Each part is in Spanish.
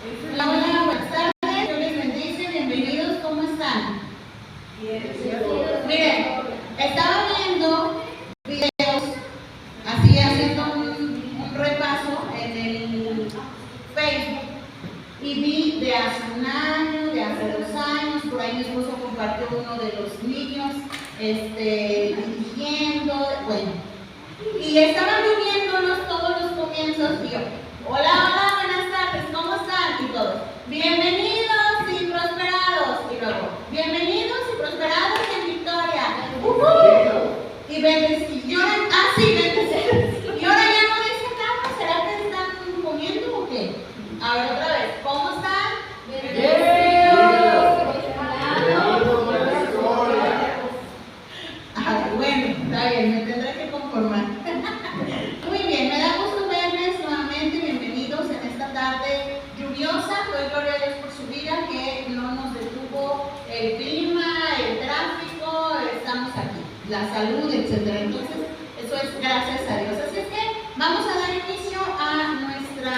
Hola, hola, buenas tardes, Dios les bendice, bienvenidos, ¿cómo están? Miren, estaba viendo videos, así haciendo un repaso en el Facebook y vi de hace un año, de hace 2 años, por ahí mi esposo compartió uno de los niños dirigiendo, bueno, y estaban viviéndonos todos los comienzos y yo, hola, hola, buenas tardes, ¿cómo están? Y todos, bienvenidos y prosperados, y luego, bienvenidos y prosperados en Victoria, y lloran, sí, bendecidos, y ahora ya no dicen nada, ¿será que están comiendo o qué? A ver, otra vez, ¿cómo están? Bueno, está bien, me tendré que conformar. Muy bien, me da gusto verles nuevamente, bienvenidos en esta tarde lluviosa. Doy gloria a Dios por su vida, que no nos detuvo el clima, el tráfico, estamos aquí, la salud, etcétera. Entonces, eso es gracias a Dios. Así es que vamos a dar inicio a nuestra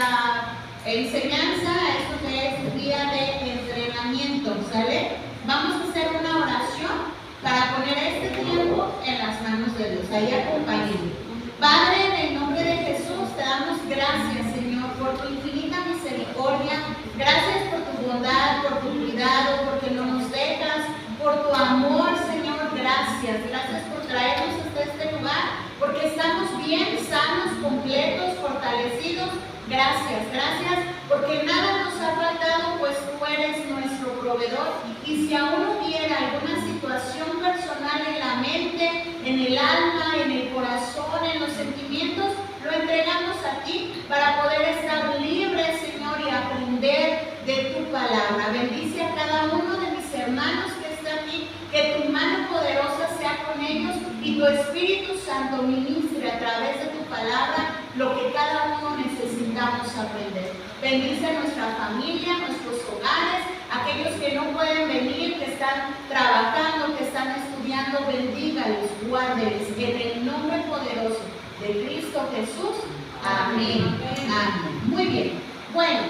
enseñanza, a esto que es el día de entrenamiento, ¿sale? Vamos a hacer una oración para poner este tiempo en las manos de Dios. Ahí acompáñenme. Padre, en el nombre de Jesús, te damos gracias, Señor, por tu infinita misericordia. Gracias por tu bondad, por tu cuidado, porque no nos dejas, por tu amor, Señor. Gracias. Gracias por traernos hasta este lugar, porque estamos bien, sanos, completos, fortalecidos. Gracias, gracias, porque nada nos ha faltado, pues tú eres nuestro proveedor. Y si aún hubiera alguna situación personal en la mente, en el alma, en el corazón, en los sentimientos, lo entregamos a ti para poder estar libres, Señor, y aprender de tu palabra. Bendice a cada uno de mis hermanos que está aquí, que tu mano poderosa sea con ellos y tu Espíritu Santo ministre a través de tu palabra lo que cada uno necesitamos aprender. Bendice a nuestra familia, nuestros hogares, aquellos que no pueden venir, que están trabajando, que están estudiando, bendígalos, guárdeles, en el nombre poderoso de Cristo Jesús. Amén. Amén. Muy bien. Bueno,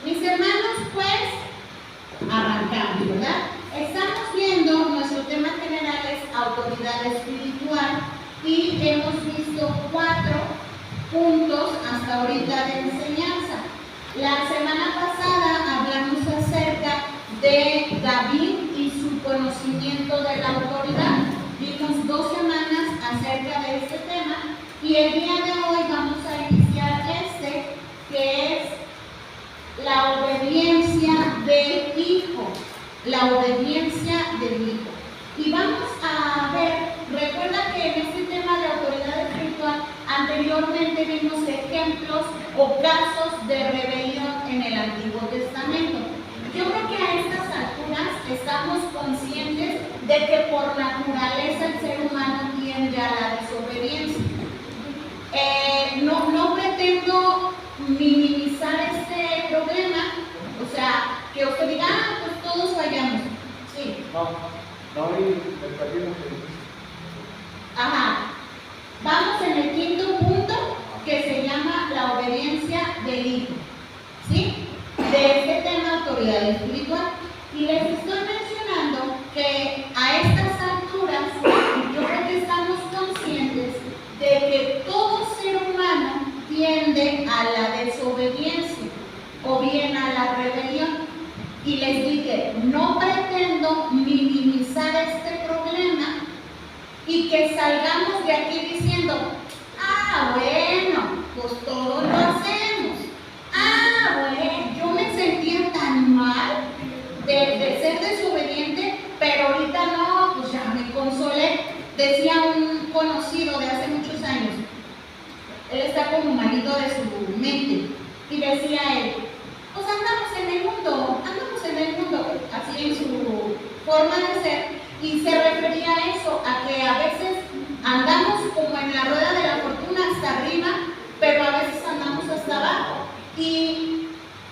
mis hermanos, pues arrancamos, ¿verdad? Estamos viendo, nuestro tema general es autoridad espiritual y hemos visto 4 puntos hasta ahorita de enseñanza. La semana pasada hablamos acerca de David y su conocimiento de la autoridad. Vimos 2 semanas acerca de este tema y el día de hoy vamos a iniciar que es la obediencia del Hijo. La obediencia del Hijo. Y vamos a ver, recuerda que en este tema de autoridad espiritual anteriormente vimos ejemplos o casos de rebelión en el Antiguo Testamento. Yo creo que a estas alturas estamos conscientes de que por naturaleza el ser humano tiende a la desobediencia. No pretendo minimizar este problema, o sea, que usted diga, pues todos fallamos. Sí. No hay expectativas. Ajá. Vamos en el 5.º punto, que se llama la obediencia del Hijo. ¿Sí? De este tema, autoridad espiritual. Y les estoy mencionando que a estas alturas, yo creo que estamos conscientes de que todo ser humano tiende a la desobediencia o bien a la rebelión. Y les dije, no pretendo minimizar este problema y que salgamos de aquí diciendo, bueno, pues todos lo hacemos. Bueno, yo me sentía tan mal de ser desobediente, pero ahorita no, pues ya me consolé. Decía un conocido de hace muchos años, él está como malito de su mente, y decía él, pues andamos en el mundo, así en su forma de ser, y se refería a eso, a que a veces andamos como en la rueda de la fortuna hasta arriba, pero a veces andamos hasta abajo, y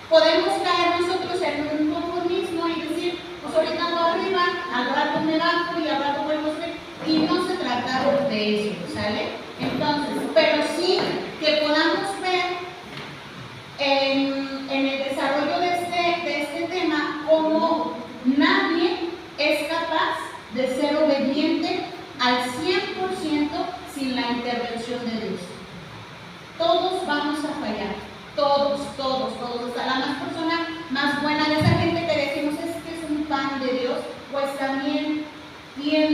podemos caer nosotros en un conformismo y decir, pues ahorita ando arriba, al rato me bajo y al rato vuelvo a ser, y no se trata de eso, ¿sale? Entonces, pero sí que podamos ver en el desarrollo de este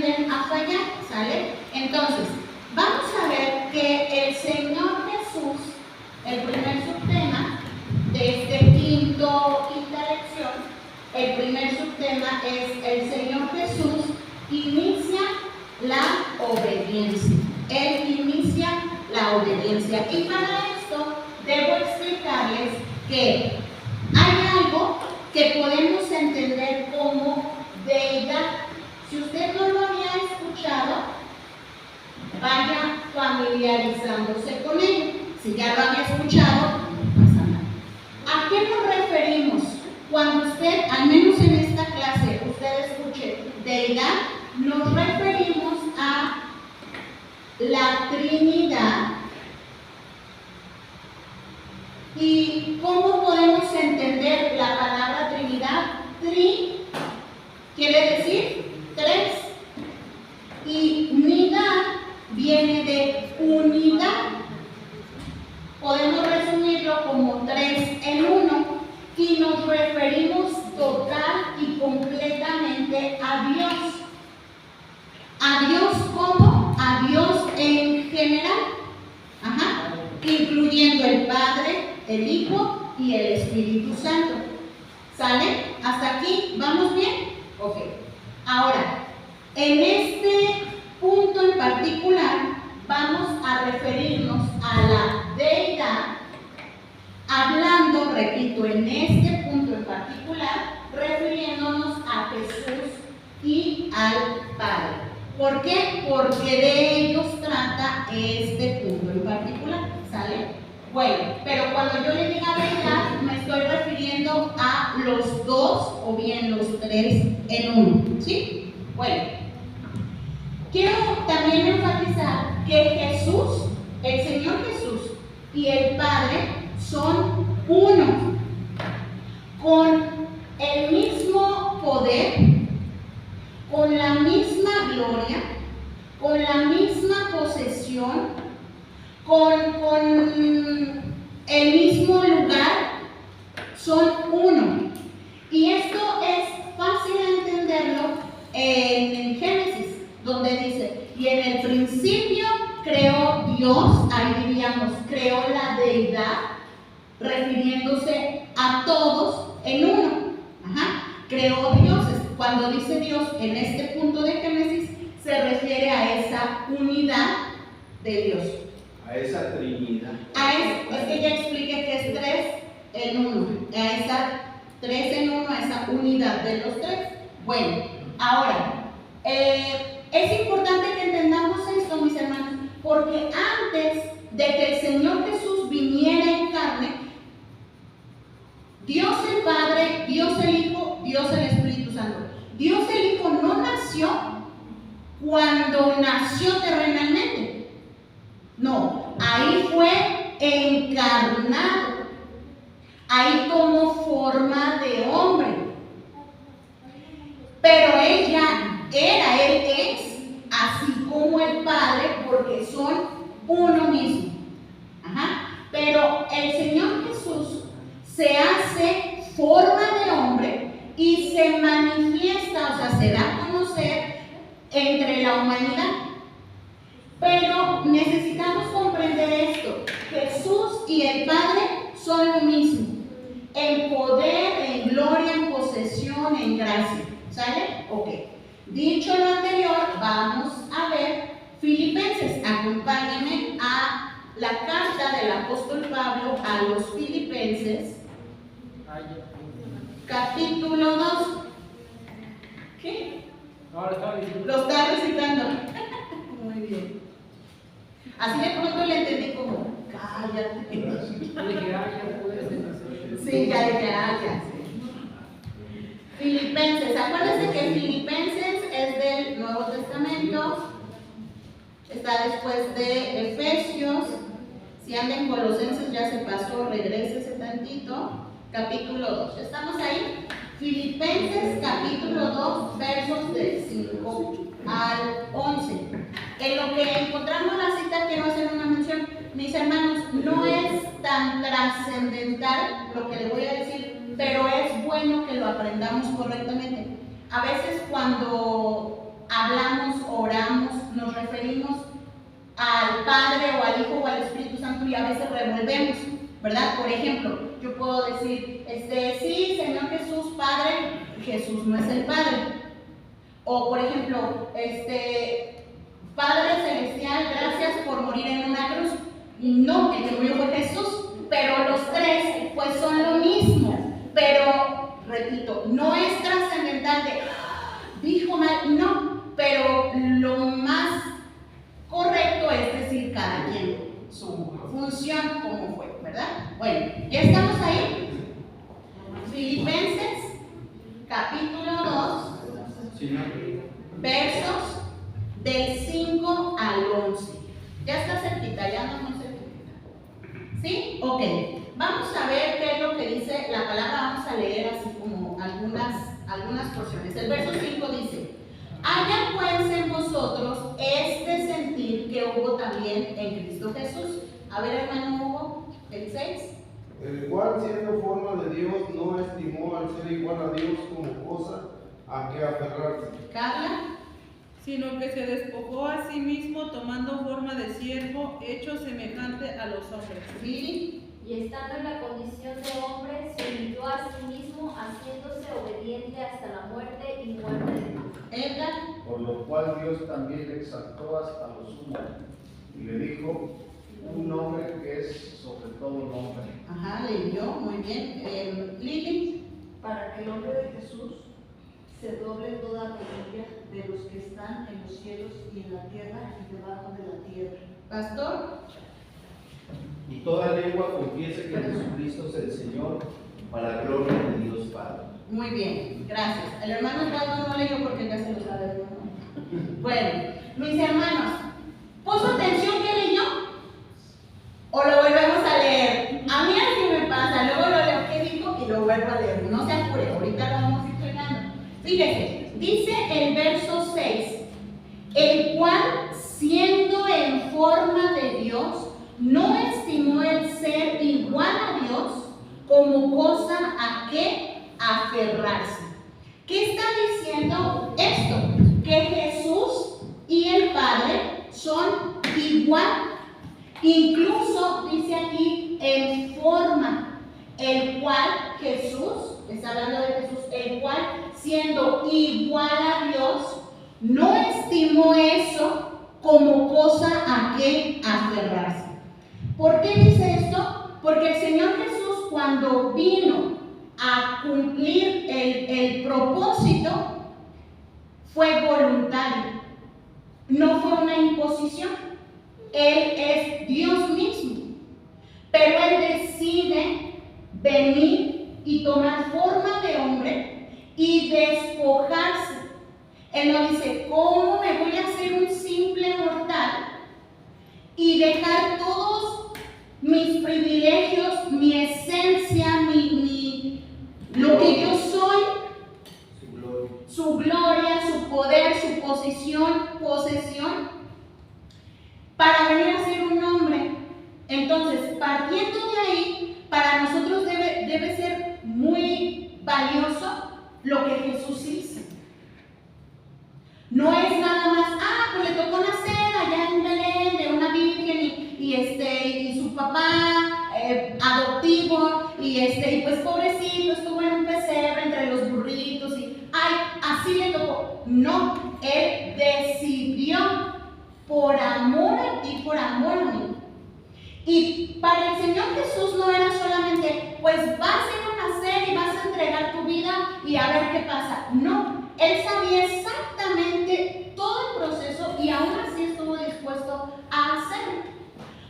tienden a fallar, ¿sale? Entonces, vamos a ver que el Señor Jesús, el primer subtema de este quinta lección, el primer subtema es el Señor Jesús inicia la obediencia. Él inicia la obediencia. Y para esto debo explicarles que hay algo que podemos entender como deidad. Si usted no lo había escuchado, vaya familiarizándose con ello. Si ya lo había escuchado, no pasa nada. ¿A qué nos referimos? Cuando usted, al menos en esta clase, usted escuche deidad, nos referimos a la Trinidad. ¿Y cómo podemos entender la palabra Trinidad? Tri quiere decir tres, y nidad viene de unidad. Podemos resumirlo como tres en uno, y nos referimos total y completamente a Dios. ¿A Dios cómo? A Dios en general, incluyendo el Padre, el Hijo y el Espíritu Santo. ¿Sale? ¿Hasta aquí? ¿Vamos bien? Ok. Ahora, en este punto en particular, vamos a referirnos a la deidad, hablando, repito, en este punto en particular, refiriéndonos a Jesús y al Padre. ¿Por qué? Porque de ellos trata este punto en particular. ¿Sale? Bueno, pero cuando yo le diga deidad, me estoy refiriendo a los dos o bien los tres en uno. ¿Sí? Bueno, quiero también enfatizar que Jesús, el Señor Jesús y el Padre son uno, con el mismo poder, con la misma gloria, con la misma posesión, con el mismo lugar, son uno. Y esto es fácil de entenderlo en Génesis, donde dice, y en el principio creó Dios, ahí diríamos, creó la deidad, refiriéndose a todos en uno. Creó dioses. Cuando dice Dios en este punto de Génesis, se refiere a esa unidad de Dios. A esa Trinidad. Es que ya expliqué que es tres en uno. A esa tres en uno, a esa unidad de los tres. Bueno, ahora, es importante que entendamos esto, mis hermanos, porque antes de que el Señor Jesús viniera en carne, Dios el Padre, Dios el Hijo, Dios el Espíritu Santo. Dios el Hijo no nació cuando nació terrenalmente. No, ahí fue encarnado. Ahí tomó forma de hombre. Pero él es, así como el Padre, porque son uno mismo. Pero el Señor Jesús se hace forma de hombre y se manifiesta, o sea, se da a conocer entre la humanidad. Pero necesitamos comprender esto: Jesús y el Padre son lo mismo, en poder, en gloria, en posesión, en gracia. ¿Sale? Ok. Dicho lo anterior, vamos a ver Filipenses. Acompáñenme a la carta del apóstol Pablo a los Filipenses, capítulo 2. ¿Qué? Lo está recitando. Muy bien. Así de pronto le entendí como, cállate. Sí, ya dije, ya. Filipenses. Acuérdense que Filipenses es del Nuevo Testamento. Está después de Efesios. Si anda en Colosenses ya se pasó, regrésese tantito. Capítulo 2. ¿Estamos ahí? Filipenses capítulo 2, versos del 5 al 11. En lo que encontramos la cita, quiero hacer una mención. Mis hermanos, no es tan trascendental lo que les voy a decir, pero es bueno que lo aprendamos correctamente. A veces cuando hablamos, oramos, nos referimos al Padre o al Hijo o al Espíritu Santo y a veces revolvemos, ¿verdad? Por ejemplo, yo puedo decir, sí, Señor Jesús, Padre, Jesús no es el Padre. O por ejemplo, Padre Celestial, gracias por morir en una cruz. No, el que murió fue Jesús, pero los tres pues son lo mismo. Pero, repito, no es trascendental de, dijo mal, no, pero lo más correcto es decir cada quien su función como fue, ¿verdad? Bueno, ¿ya estamos ahí? Filipenses, capítulo 2, versos del 5 al 11. Ya está cerquita, ya no muy cerquita. ¿Sí? Ok. Vamos a ver qué es lo que dice la palabra. Vamos a leer así como algunas porciones. El verso 5 dice: haya pues en vosotros este sentir que hubo también en Cristo Jesús. A ver, hermano Hugo, el 6. El cual, siendo forma de Dios, no estimó al ser igual a Dios como cosa a que aferrarse. Carla. Sino que se despojó a sí mismo, tomando forma de siervo, hecho semejante a los hombres. Viri. Y estando en la condición de hombre, se humilló a sí mismo, haciéndose obediente hasta la muerte y muerte de cruz. Edgar. Por lo cual Dios también le exaltó hasta lo sumo y le dijo un nombre que es sobre todo nombre. Ajá, leyó, muy bien. Lili. Para que el nombre de Jesús se doble toda rodilla de los que están en los cielos y en la tierra y debajo de la tierra. Pastor. Y toda lengua confiese que Jesucristo es el Señor, para gloria de Dios Padre. Muy bien, gracias. El hermano Osvaldo no leyó porque ya se lo sabe, ¿no? Bueno, mis hermanos, ¿puso atención qué leyó? ¿O lo volvemos a leer? A mí así me pasa, luego lo leo qué dijo y lo vuelvo a leer. No se apure, ahorita lo vamos a ir pegando. Fíjese, dice el verso 6, el cual, siendo en forma de Dios, no estimó el ser igual a Dios como cosa a que aferrarse. ¿Qué está diciendo esto? Que Jesús y el Padre son igual. Incluso dice aquí en forma, el cual Jesús, está hablando de Jesús, el cual siendo igual a Dios, no estimó eso como cosa a que aferrarse. ¿Por qué dice esto? Porque el Señor Jesús, cuando vino a cumplir el propósito, fue voluntario, no fue una imposición. Él es Dios mismo, pero Él decide venir y tomar forma de hombre y despojarse. Él no dice, ¿cómo me voy a hacer un simple mortal y dejar todos mis privilegios, mi esencia, lo que yo soy, su gloria, su poder, su posesión, para venir a ser un hombre? Entonces, partiendo de ahí, para nosotros debe ser muy valioso lo que Jesús hizo. No es nada más, pues le tocó nacer allá en Belén de una virgen y su papá adoptivo y pues pobrecito estuvo en un pesebre entre los burritos y así le tocó. No, Él decidió por amor a ti, por amor a mí. Y para el Señor Jesús no era solamente, pues vas a nacer y vas a entregar tu vida y a ver qué pasa. No, Él sabía exactamente todo el proceso y aún así estuvo dispuesto a hacerlo.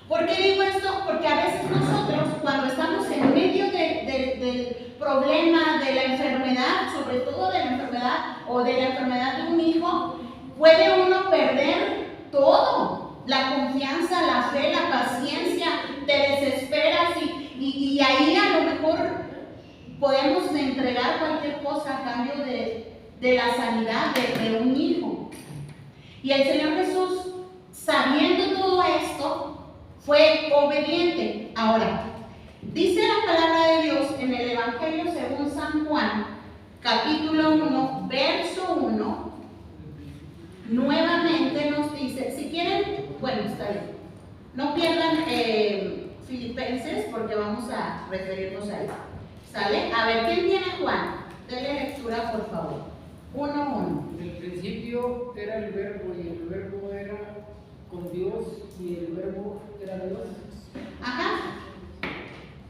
¿Por qué digo esto? Porque a veces nosotros, cuando estamos en medio del problema, de la enfermedad, sobre todo de la enfermedad o de la enfermedad de un hijo, puede uno perder todo. La confianza, la fe, la paciencia, te desesperas y ahí a lo mejor podemos entregar cualquier cosa a cambio de la sanidad de un hijo. Y el Señor Jesús, sabiendo todo esto, fue obediente. Ahora, dice la palabra de Dios en el Evangelio según San Juan, capítulo 1, verso 1, nuevamente nos dice, si quieren, bueno, está bien, no pierdan Filipenses porque vamos a referirnos a él. ¿Sale? A ver, ¿quién tiene Juan? Dele lectura, por favor. 1:1. En el principio era el verbo y el verbo era con Dios y el verbo era Dios. Ajá.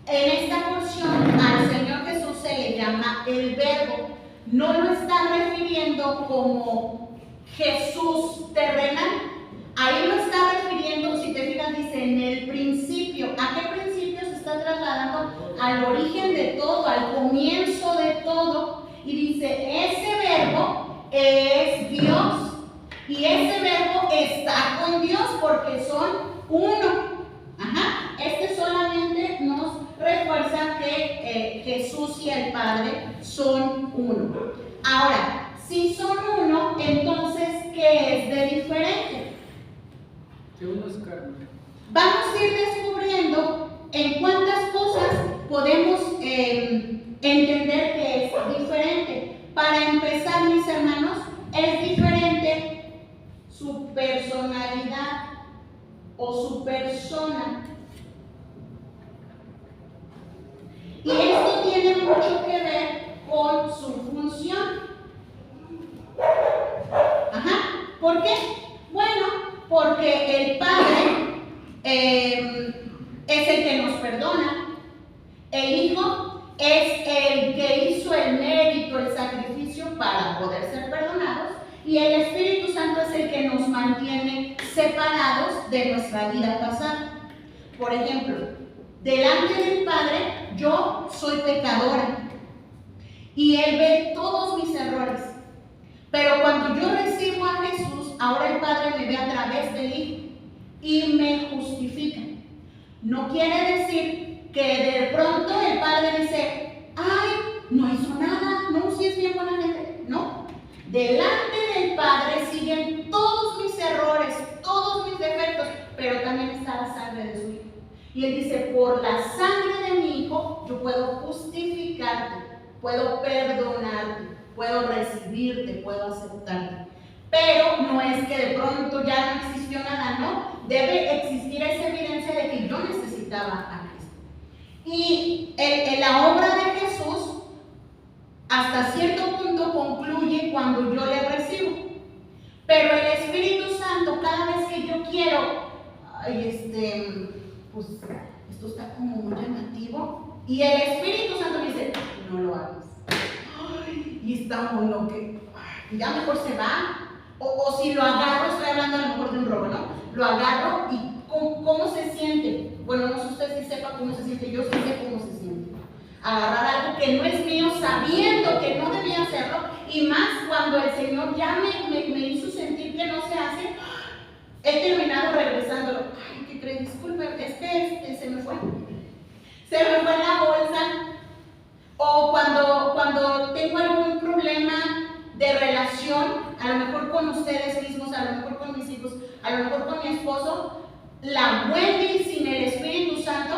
En esta porción al Señor Jesús se le llama el verbo. No lo está refiriendo como Jesús terrenal. Ahí lo está refiriendo, si te fijas, dice en el principio. ¿A qué principio se está trasladando? Al origen de todo, al comienzo de todo. Y dice, ese verbo es Dios. Y ese verbo está con Dios porque son uno. Ajá. Este solamente nos refuerza que Jesús y el Padre son uno. Ahora, si son uno, entonces, ¿qué es de diferente? Que uno es carne. Vamos a ir descubriendo en cuántas cosas podemos entender que es diferente. Para empezar, mis hermanos, es diferente su personalidad o su persona. Y esto tiene mucho que ver con su función. Ajá. ¿Por qué? Bueno, porque el Padre es el que nos perdona. El Hijo es el que hizo el mérito, el sacrificio para poder ser perdonados. Y el Espíritu Santo es el que nos mantiene separados de nuestra vida pasada. Por ejemplo, delante del Padre, yo soy pecadora y Él ve todos mis errores. Pero cuando yo recibo a Jesús, ahora el Padre me ve a través del Hijo y me justifica. No quiere decir que de pronto el Padre dice, ay, no hizo nada, no, si es bien buena gente. No, delante del Padre siguen todos mis errores, todos mis defectos, pero también está la sangre de su Hijo. Y Él dice, por la sangre de mi Hijo, yo puedo justificarte, puedo perdonarte, puedo recibirte, puedo aceptarte. Pero no es que de pronto ya no existió nada, no. Debe existir esa evidencia de que yo necesitaba a Cristo. Y la obra de Jesús, hasta cierto punto, concluye cuando yo le recibo. Pero el Espíritu Santo, cada vez que yo quiero, pues esto está como muy llamativo, y el Espíritu Santo me dice, no lo hagas. Ay, y está uno que ya mejor se va. O si lo agarro, estoy hablando a lo mejor de un robo, ¿no? Lo agarro y ¿cómo se siente? Bueno, no sé usted si sepa cómo se siente, yo sí sé cómo se siente. Agarrar algo que no es mío sabiendo que no debía hacerlo, y más cuando el Señor ya me hizo sentir que no se hace, he terminado regresándolo. Ay, ¿qué crees? Disculpe, se me fue. Se me fue la bolsa. O cuando tengo algún problema de relación, a lo mejor con ustedes mismos, a lo mejor con mis hijos, a lo mejor con mi esposo, la Wendy sin el Espíritu Santo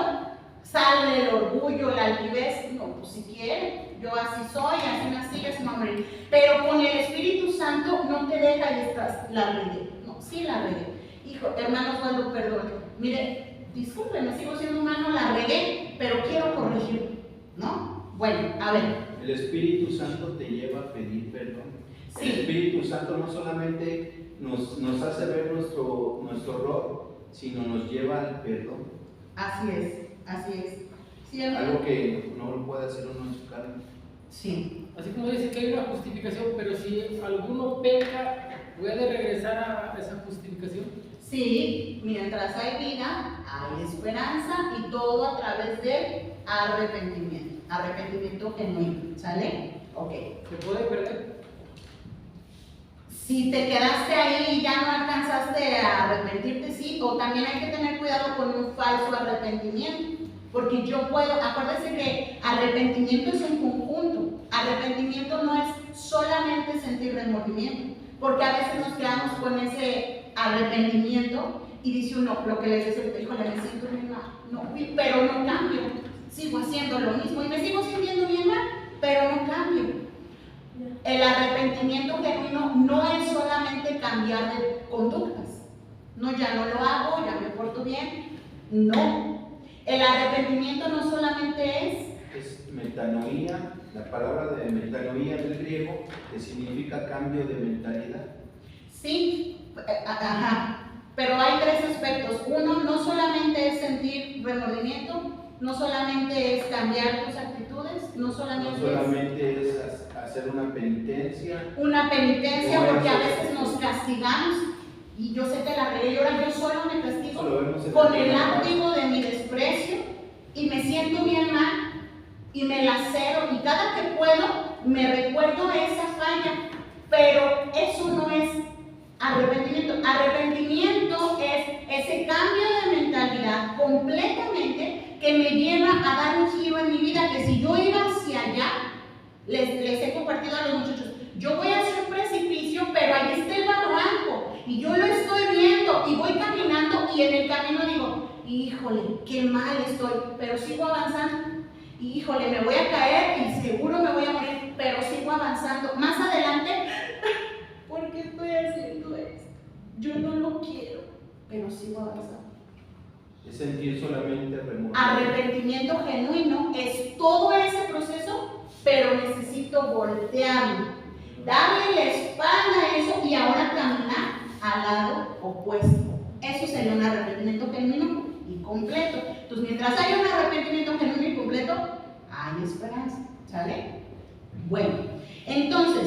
sale el orgullo, la altivez. No, pues si quiere, yo así soy, así nací, así me moriré. Pero con el Espíritu Santo no te deja y estás, la regué. No, sí la regué. Hijo, hermano Osvaldo, perdón. Mire, discúlpeme, sigo siendo humano, la regué, pero quiero corregir, ¿no? Bueno, a ver. El Espíritu Santo te lleva a pedir perdón. Sí. El Espíritu Santo no solamente nos hace ver nuestro error, sino nos lleva al perdón. Así es, así es. ¿Sí, algo que no lo puede hacer uno en su carne. Sí. Así como dice que hay una justificación, pero si alguno peca, ¿puede regresar a esa justificación? Sí, mientras hay vida, hay esperanza, y todo a través del arrepentimiento. Arrepentimiento genuino, ¿sale? Ok. ¿Se puede perder? Si te quedaste ahí y ya no alcanzaste a arrepentirte, sí, o también hay que tener cuidado con un falso arrepentimiento, porque yo puedo, acuérdense que arrepentimiento es un conjunto. Arrepentimiento no es solamente sentir remordimiento, porque a veces nos quedamos con ese arrepentimiento y dice uno, lo que les decía, híjole, me siento bien mal, no, pero no cambio, sigo haciendo lo mismo y me sigo sintiendo bien mal, pero no cambio. El arrepentimiento genuino no es solamente cambiar lugar de conductas. No, ya no lo hago, ya me porto bien. No. El arrepentimiento no solamente Es metanoía, la palabra de metanoía del griego, que significa cambio de mentalidad. sí, ajá, pero hay tres aspectos. Uno, no solamente es sentir remordimiento, no solamente es cambiar tus actitudes, no No solamente es hacer una penitencia. una penitencia, No, porque a eso- veces nos castigamos, y yo sé que la regué y ahora yo solo me castigo Eso lo vemos en con el el primer látigo de mi desprecio, y me siento bien mal, y me lacero, y cada que puedo me recuerdo esa falla, pero eso no es arrepentimiento. Arrepentimiento es ese cambio de mentalidad completamente que me lleva a dar un giro en mi vida, que si yo iba hacia allá, les he compartido a los muchachos, yo voy hacia un precipicio, pero ahí está el barranco, y yo lo estoy viendo, y voy caminando, y en el camino digo, híjole, qué mal estoy, pero sigo avanzando. Híjole, me voy a caer y seguro me voy a morir, pero sigo avanzando. Más adelante, ¿por qué estoy haciendo esto? Yo no lo quiero, pero sigo avanzando. Es sentir solamente remordimiento. Arrepentimiento genuino es todo ese proceso, pero necesito voltearme, darle la espalda a eso y ahora caminar al lado opuesto. Eso sería un arrepentimiento genuino y completo. Entonces, mientras haya un arrepentimiento genuino y completo, hay esperanza, ¿sale? Bueno, entonces,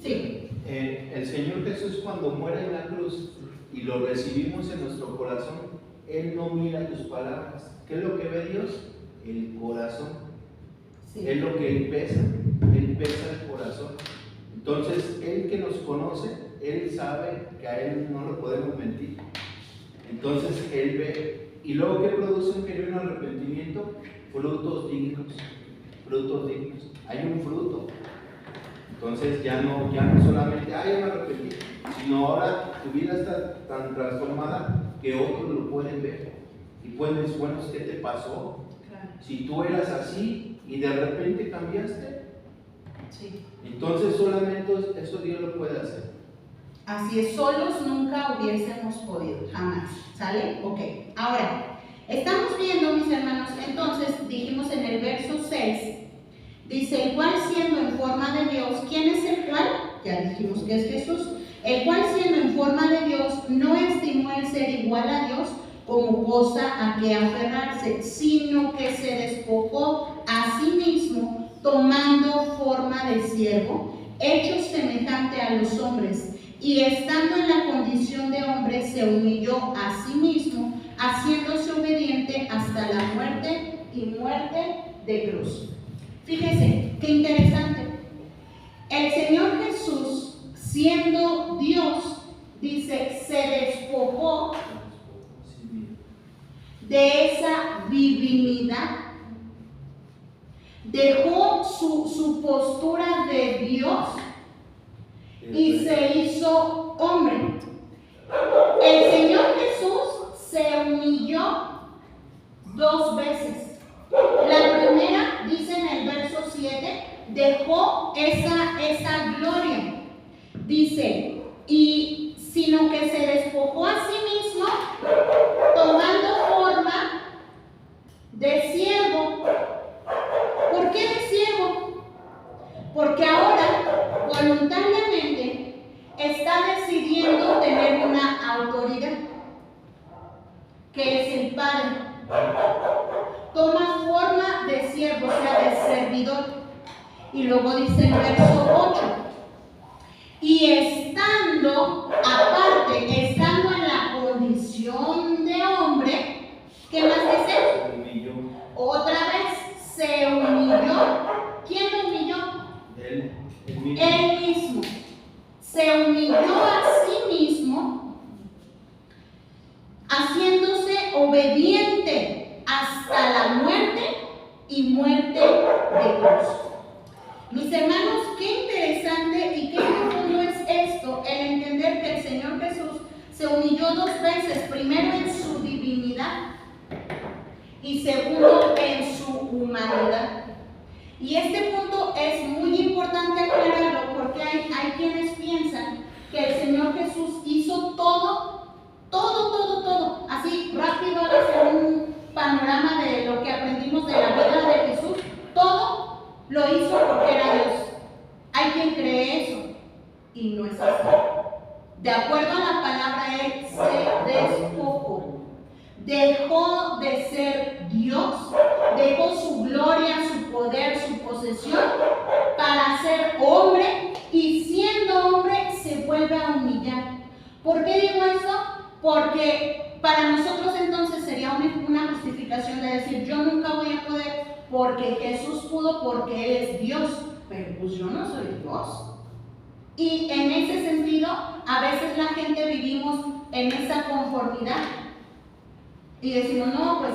sí. El Señor Jesús, cuando muere en la cruz y lo recibimos en nuestro corazón, Él no mira tus palabras. ¿Qué es lo que ve Dios? El corazón. Sí. Es lo que Él pesa el corazón. Entonces, Él que nos conoce, Él sabe que a Él no lo podemos mentir. Entonces, Él ve. Y luego, ¿qué produce un genuino arrepentimiento? Frutos dignos. Frutos dignos. Hay un fruto. Entonces, ya no solamente, ya me arrepentí, sino ahora tu vida está tan transformada que otros lo pueden ver. Y pueden decir, bueno, ¿qué te pasó? Claro. Si tú eras así y de repente cambiaste, Sí. entonces solamente eso Dios lo puede hacer. Así es, solos nunca hubiésemos podido, jamás. ¿Sale? Ok. Ahora, estamos viendo, mis hermanos, entonces dijimos en el verso 6, dice, el cual siendo en forma de Dios, ¿quién es el cual? Ya dijimos que es Jesús. El cual siendo en forma de Dios, no estimó el ser igual a Dios como cosa a que aferrarse, sino que se despojó a sí mismo, tomando forma de siervo, hecho semejante a los hombres, y estando en la condición de hombre, se humilló a sí mismo, haciéndose obediente hasta la muerte y muerte de cruz. Fíjese, qué interesante. El Señor Jesús, siendo Dios, dice, se despojó de esa divinidad, dejó su postura de Dios y se hizo hombre. El Señor Jesús se humilló 2 veces. La primera, dice en el verso 7, dejó esa gloria. Dice, y sino que se despojó a sí mismo, tomando forma de siervo. ¿Por qué de siervo? Porque ahora, voluntariamente, está decidiendo tener una autoridad, que es el Padre. Toma forma de siervo, o sea, de servidor. Y luego dice el verso 8, y estando aparte, estando en la condición de hombre, ¿qué más dice? Otra vez se humilló. ¿Quién lo humilló? Él Mismo. Se humilló a sí mismo, haciéndose obediente hasta la muerte y muerte de cruz. Mis hermanos, qué interesante y qué profundo es esto, el entender que el Señor Jesús se humilló 2 veces, primero en su divinidad y segundo en su humanidad. Y este punto es muy importante aclararlo porque hay quienes piensan que el Señor Jesús hizo todo, así rápido hacer un panorama de lo que aprendimos de la vida de Jesús, todo lo hizo porque era Dios. Hay quien cree eso y no es así. De acuerdo a la palabra, Él se despojó, dejó de ser Dios, dejó su gloria, su poder, su posesión para ser hombre, y siendo hombre se vuelve a humillar. ¿Por qué digo eso? Porque para nosotros entonces sería una justificación de decir, yo nunca voy a poder porque Jesús pudo, porque Él es Dios, pero pues yo no soy Dios. Y en ese sentido, a veces la gente vivimos en esa conformidad y decimos, no, pues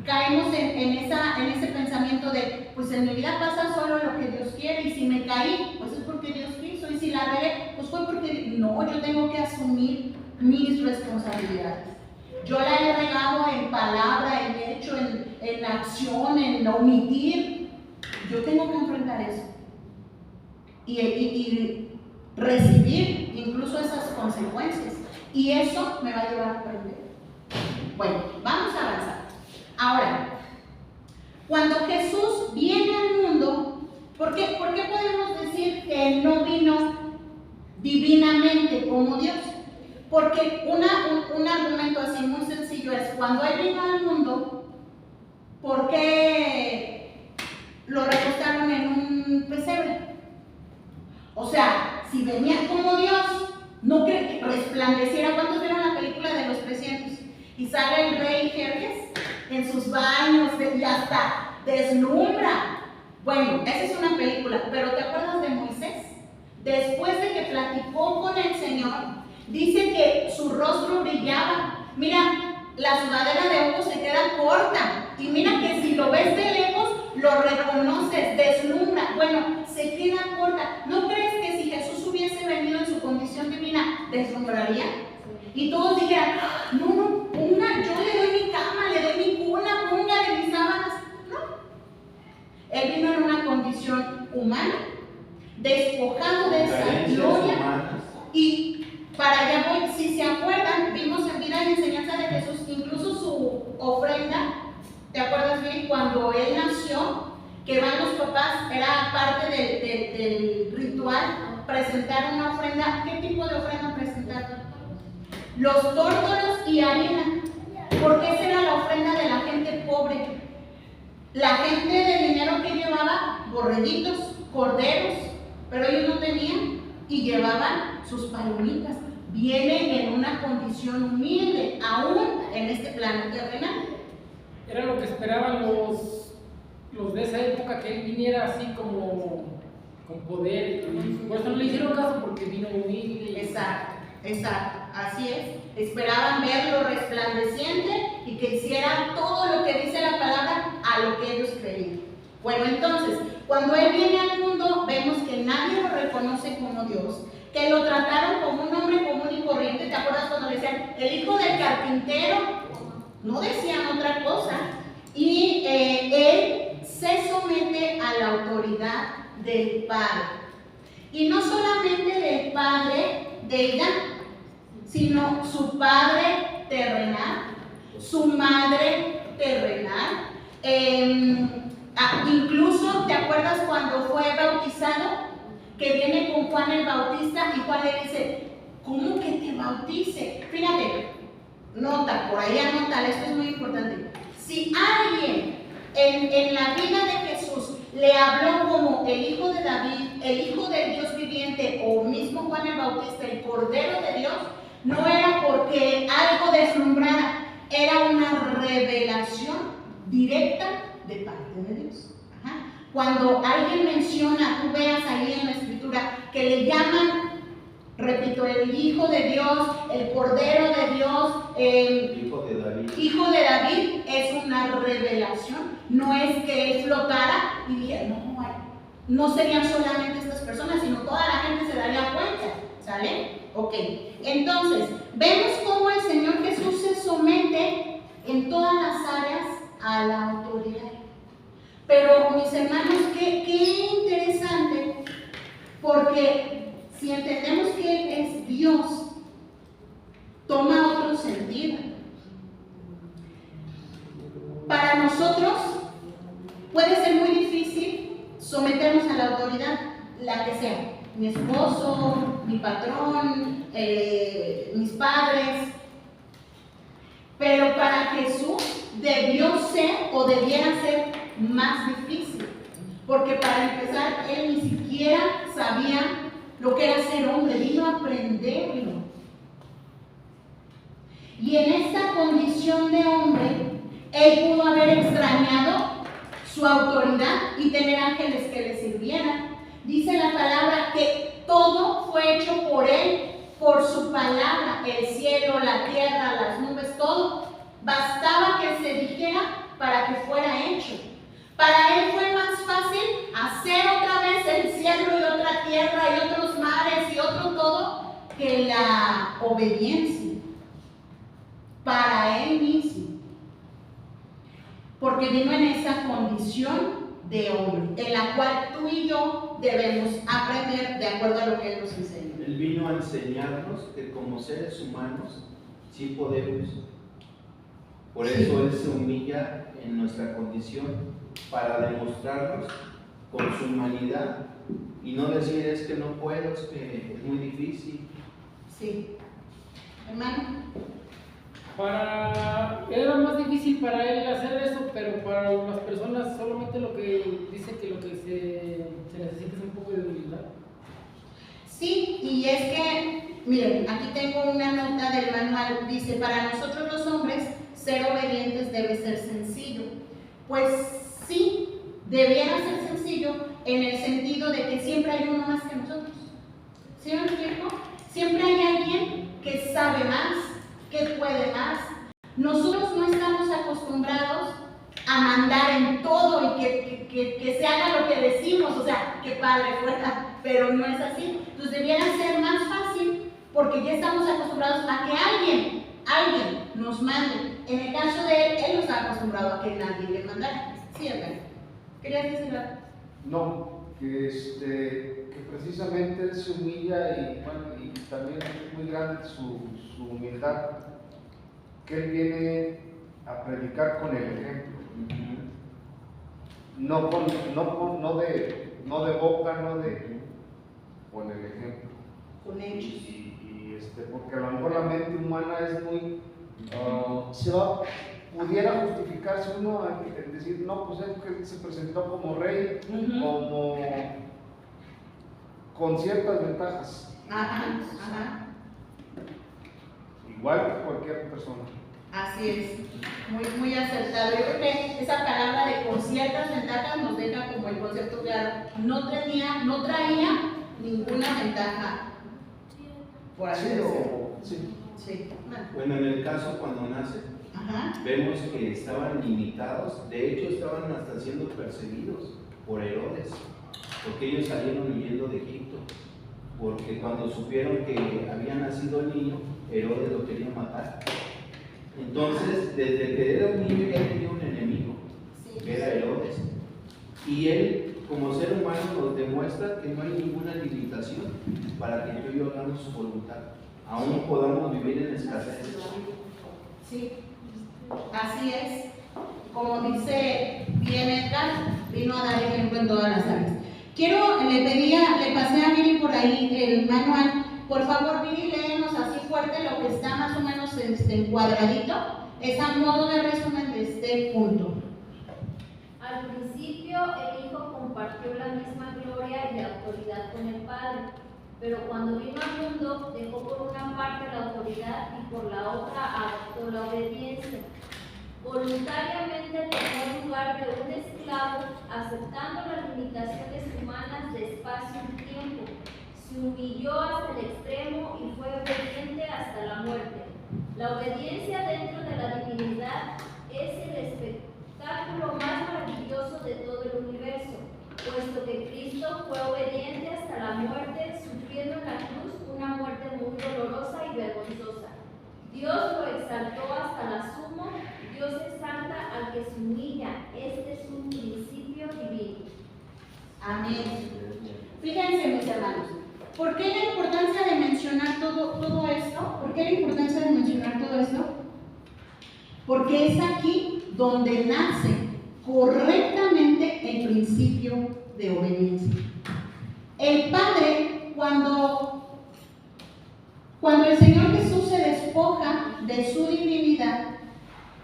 caemos en ese pensamiento de, pues en mi vida pasa solo lo que Dios quiere, y si me caí, pues es porque Dios quiso, y si la regué, pues fue porque no, yo tengo que asumir mis responsabilidades. Yo la he regado en palabra, en hecho, en acción, en omitir. Yo tengo que enfrentar eso y recibir incluso esas consecuencias, y eso me va a llevar a aprender. Bueno, vamos a avanzar. Ahora, cuando Jesús viene al mundo, ¿por qué podemos decir que no vino divinamente como Dios? Porque un argumento así muy sencillo es, cuando Él vino al mundo, ¿por qué lo recostaron en un pesebre? O sea, si venía como Dios, no cree que resplandeciera. ¿Cuántos vieron la película de los 300? Y sale el rey Jerjes en sus baños y hasta deslumbra. Bueno, esa es una película, pero ¿te acuerdas de Moisés? Después de que platicó con el Señor, dice que su rostro brillaba. Mira, la sudadera de Hugo se queda corta, y mira que si lo ves de lejos, lo reconoces, deslumbra. Bueno, se queda corta. ¿No crees que si Jesús hubiese venido en su condición divina, deslumbraría? Y todos dijeran, no, yo le doy mi cama, le doy mi cuna, póngale mis sábanas. No. Él vino en una condición humana, despojado de esa gloria. Y para allá voy, si se acuerdan, vimos en Vida y Enseñanza de Jesús, incluso su ofrenda. ¿Te acuerdas bien? Cuando Él nació, que van los papás, era parte del ritual, presentar una ofrenda. ¿Qué tipo de ofrenda presentaron? Los tórtolos y harina, porque esa era la ofrenda de la gente pobre. La gente de dinero que llevaba borreguitos, corderos, pero ellos no tenían, y llevaban sus palomitas. Vienen en una condición humilde, aún en este plano terrenal. Era lo que esperaban los de esa época, que Él viniera así como con poder. Y por eso no le hicieron caso, porque vino humilde. Exacto, así es. Esperaban verlo resplandeciente y que hiciera todo lo que dice la palabra a lo que ellos creían. Bueno, entonces, cuando Él viene al mundo, vemos que nadie lo reconoce como Dios, que lo trataron como un hombre común y corriente. ¿Te acuerdas cuando le decían el hijo del carpintero? No decían otra cosa. Y Él se somete a la autoridad del Padre. Y no solamente del Padre de ella, sino su padre terrenal, su madre terrenal. Incluso, ¿te acuerdas cuando fue bautizado? Que viene con Juan el Bautista, y Juan le dice, ¿cómo que te bautice? Fíjate, nota, por ahí anótale, esto es muy importante. Si alguien en la vida de Jesús le habló como el Hijo de David, el Hijo del Dios viviente, o mismo Juan el Bautista, el Cordero de Dios, no era porque algo deslumbrara, era una revelación directa de parte de Dios. Cuando alguien menciona, tú veas ahí en la Escritura, que le llaman, repito, el Hijo de Dios, el Cordero de Dios, Hijo de David, es una revelación. No es que Él flotara y dijera, no serían solamente estas personas, sino toda la gente se daría cuenta. ¿Sale? Ok. Entonces, vemos cómo el Señor Jesús se somete en todas las áreas a la autoridad. Pero, mis hermanos, qué interesante, porque si entendemos que Él es Dios, autoridad, la que sea, mi esposo, mi patrón, mis padres. Pero para Jesús debió ser o debiera ser más difícil, porque para empezar, él ni siquiera sabía lo que era ser hombre, vino a aprenderlo. Y en esta condición de hombre, él pudo haber extrañado su autoridad y tener ángeles que le sirvieran. Dice la palabra que todo fue hecho por él, por su palabra, el cielo, la tierra, las nubes, todo. Bastaba que se dijera para que fuera hecho. Para él fue más fácil hacer otra vez el cielo y otra tierra y otros mares y otro todo que la obediencia para él mismo, porque vino en esa condición de hombre, en la cual tú y yo debemos aprender de acuerdo a lo que él nos enseñó. Él vino a enseñarnos que como seres humanos sí podemos. Por eso Él se humilla en nuestra condición para demostrarnos con su humanidad y no decir es que no puedo, es que es muy difícil. Sí, hermano. Era más difícil para él hacer eso, pero para las personas solamente lo que dice que lo que se necesita es un poco de humildad. Sí, y es que, miren, aquí tengo una nota del manual, dice, para nosotros los hombres, ser obedientes debe ser sencillo. Pues sí, debiera ser sencillo en el sentido de que siempre hay uno más que nosotros. ¿Sí me explico? Siempre hay alguien que sabe más, que puede más. Nosotros no estamos acostumbrados a mandar en todo y que se haga lo que decimos, o sea, que padre fuera, pero no es así. Entonces debiera ser más fácil porque ya estamos acostumbrados a que alguien nos mande. En el caso de él, él no está acostumbrado a que nadie le mandara. Sí, hermano. ¿Querías decir algo? No, que precisamente él se humilla y, bueno, y también es muy grande su humildad, que él viene a predicar con el ejemplo, no de boca, con el ejemplo. Con hechos. Porque a lo mejor la mente humana es muy, pudiera justificarse uno en decir, no, pues es que se presentó como rey, como con ciertas ventajas. Ajá, ajá. Igual que cualquier persona. Así es, muy acertado. Yo creo que esa palabra de con ciertas ventajas nos deja como el concepto claro. No traía ninguna ventaja, por así decirlo. Sí. Bueno, en el caso cuando nace, vemos que estaban limitados, de hecho estaban hasta siendo perseguidos por Herodes, porque ellos salieron huyendo de Egipto, porque cuando supieron que había nacido el niño, Herodes lo quería matar. Entonces, desde que era un niño ya tenía un enemigo, que era Herodes. Y él, como ser humano, nos demuestra que no hay ninguna limitación para que tú y yo hagamos su voluntad. Aún podamos vivir en escasez. Sí, así es. Como dice bien Edgar, vino a dar ejemplo en todas las áreas. Le pasé a Viri por ahí el manual. Por favor, Viri, léenos así fuerte lo que está más o menos encuadradito. Es a modo de resumen de este punto. Al principio, el Hijo compartió la misma gloria y autoridad con el Padre, pero cuando vino al mundo, dejó por una parte la autoridad y por la otra adoptó la obediencia. Voluntariamente tomó el lugar de un esclavo, aceptando las limitaciones humanas de espacio y tiempo. Se humilló hasta el extremo y fue obediente hasta la muerte. La obediencia dentro de la divinidad es el espectáculo más maravilloso de todo el universo, puesto que Cristo fue obediente hasta la muerte, sufriendo en la cruz una muerte muy dolorosa y vergonzosa. Dios lo exaltó hasta la suma. Dios exalta al que se humilla. Este es un principio divino. Amén. Fíjense, mis hermanos, ¿por qué la importancia de mencionar todo esto? ¿Por qué la importancia de mencionar todo esto? Porque es aquí donde nace correctamente el principio de obediencia. El Padre, cuando el Señor Jesús se despoja de su divinidad,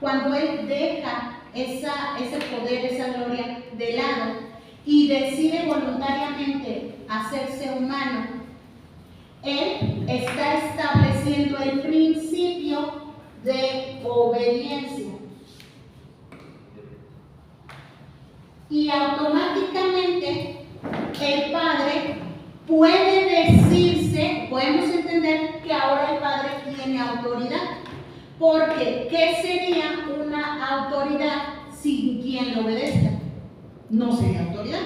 cuando Él deja ese poder, esa gloria de lado y decide voluntariamente hacerse humano, Él está estableciendo el principio de obediencia. Y automáticamente el Padre podemos entender que ahora el Padre tiene autoridad. Porque, ¿qué sería una autoridad sin quien lo obedezca? No sería autoridad.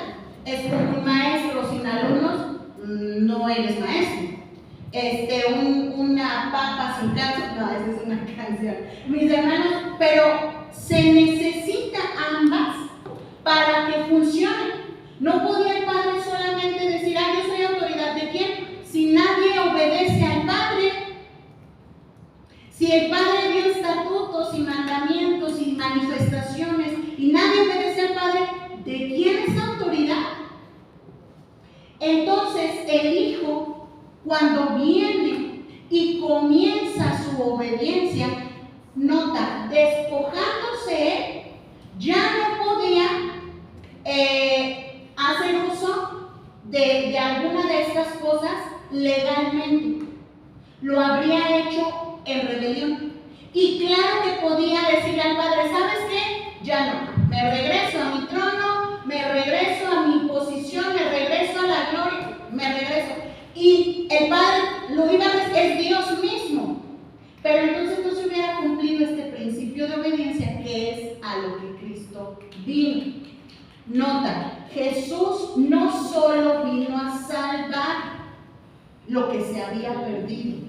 Es como un maestro sin alumnos, no eres maestro. Una papa sin calzos, no, esa es una canción. Mis hermanos, pero se necesita ambas para que funcione. No podía el Padre solamente decir, yo soy autoridad de quién, si nadie obedece al Padre. Si el Padre dio estatutos y mandamientos y manifestaciones y nadie obedece al Padre, ¿de quién es la autoridad? Entonces el Hijo, cuando viene y comienza su obediencia, nota, despojándose, ya no podía hacer uso de alguna de estas cosas legalmente. Lo habría hecho en rebelión. Y claro que podía decirle al Padre, ¿sabes qué? Ya no, me regreso a mi trono, me regreso a mi posición, me regreso a la gloria, me regreso. Y el Padre lo iba a decir, es Dios mismo. Pero entonces no se hubiera cumplido este principio de obediencia que es a lo que Cristo vino. Nota, Jesús no solo vino a salvar lo que se había perdido.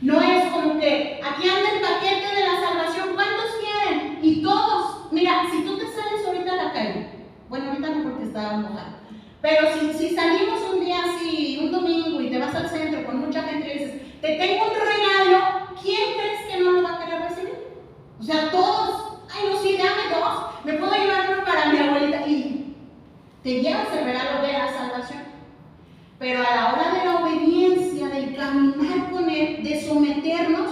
No es como que aquí anda el paquete de la salvación, ¿cuántos quieren? Y todos, mira, si tú te sales ahorita a la calle, bueno, ahorita no porque estaba mojado, pero si salimos un día así, un domingo y te vas al centro con mucha gente y dices, te tengo un regalo, ¿quién crees que no lo va a querer recibir? O sea, todos, ay no, sí, dame dos, me puedo llevar uno para mi abuelita y te llevas el regalo de la salvación. Pero a la hora de la obediencia, del caminar con Él, de someternos,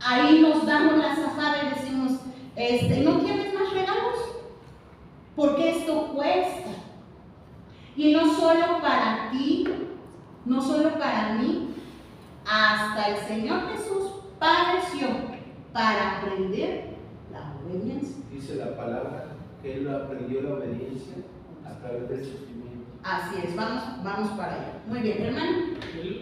ahí nos damos la zafada y decimos, ¿no tienes más regalos? Porque esto cuesta. Y no solo para ti, no solo para mí, hasta el Señor Jesús padeció para aprender la obediencia. Dice la palabra que Él aprendió la obediencia a través del sufrimiento. Así es, vamos para allá. Muy bien, hermano.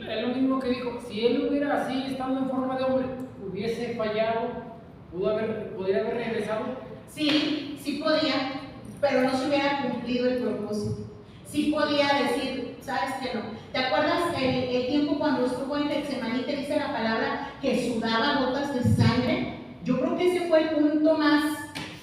Es lo mismo que dijo, si él hubiera así, estando en forma de hombre, hubiese fallado, podría haber regresado. Sí podía, pero no se hubiera cumplido el propósito. Sí podía decir, ¿sabes qué no? ¿Te acuerdas el tiempo cuando estuvo en Getsemaní que dice la palabra que sudaba gotas de sangre? Yo creo que ese fue el punto más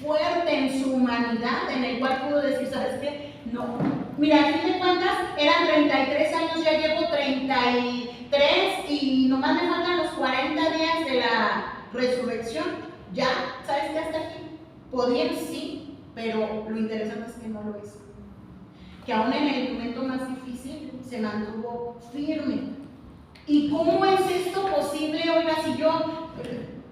fuerte en su humanidad, en el cual pudo decir, ¿sabes qué? No. Mira, a fin de cuentas, eran 33 años, ya llevo 33 y nomás me faltan los 40 días de la resurrección. Ya, ¿sabes qué? Hasta aquí. Podían sí, pero lo interesante es que no lo hizo. Que aún en el momento más difícil se mantuvo firme. ¿Y cómo es esto posible? Oiga, si yo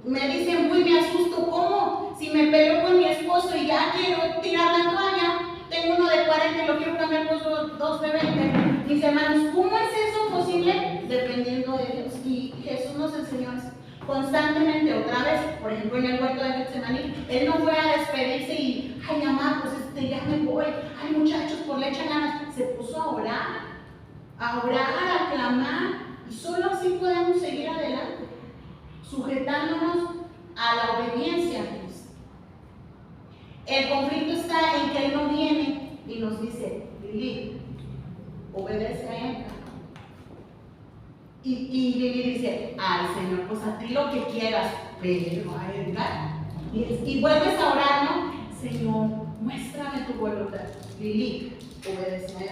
me dicen, uy, me asusto, ¿cómo? Si me peleo con mi esposo y ya quiero tirar la toalla, tengo uno de 40 y lo quiero cambiar por dos de 20. Mis hermanos, ¿cómo es eso posible? Dependiendo de Dios. Y Jesús nos enseñó eso constantemente. Otra vez, por ejemplo, en el huerto de Getsemaní, Él no fue a despedirse y, ay, mamá, pues ya me voy. Ay, muchachos, pues le echan ganas. Se puso a orar, a clamar. Y solo así podemos seguir adelante, sujetándonos a la obediencia a Cristo. El conflicto está en que Él no viene y nos dice, Lili, obedece a Él. Y Lili dice, ay Señor, pues a ti lo que quieras, pero a Él, ¿verdad? Y vuelves a orar, ¿no? Señor, muéstrame tu voluntad. Lili, obedece a Él.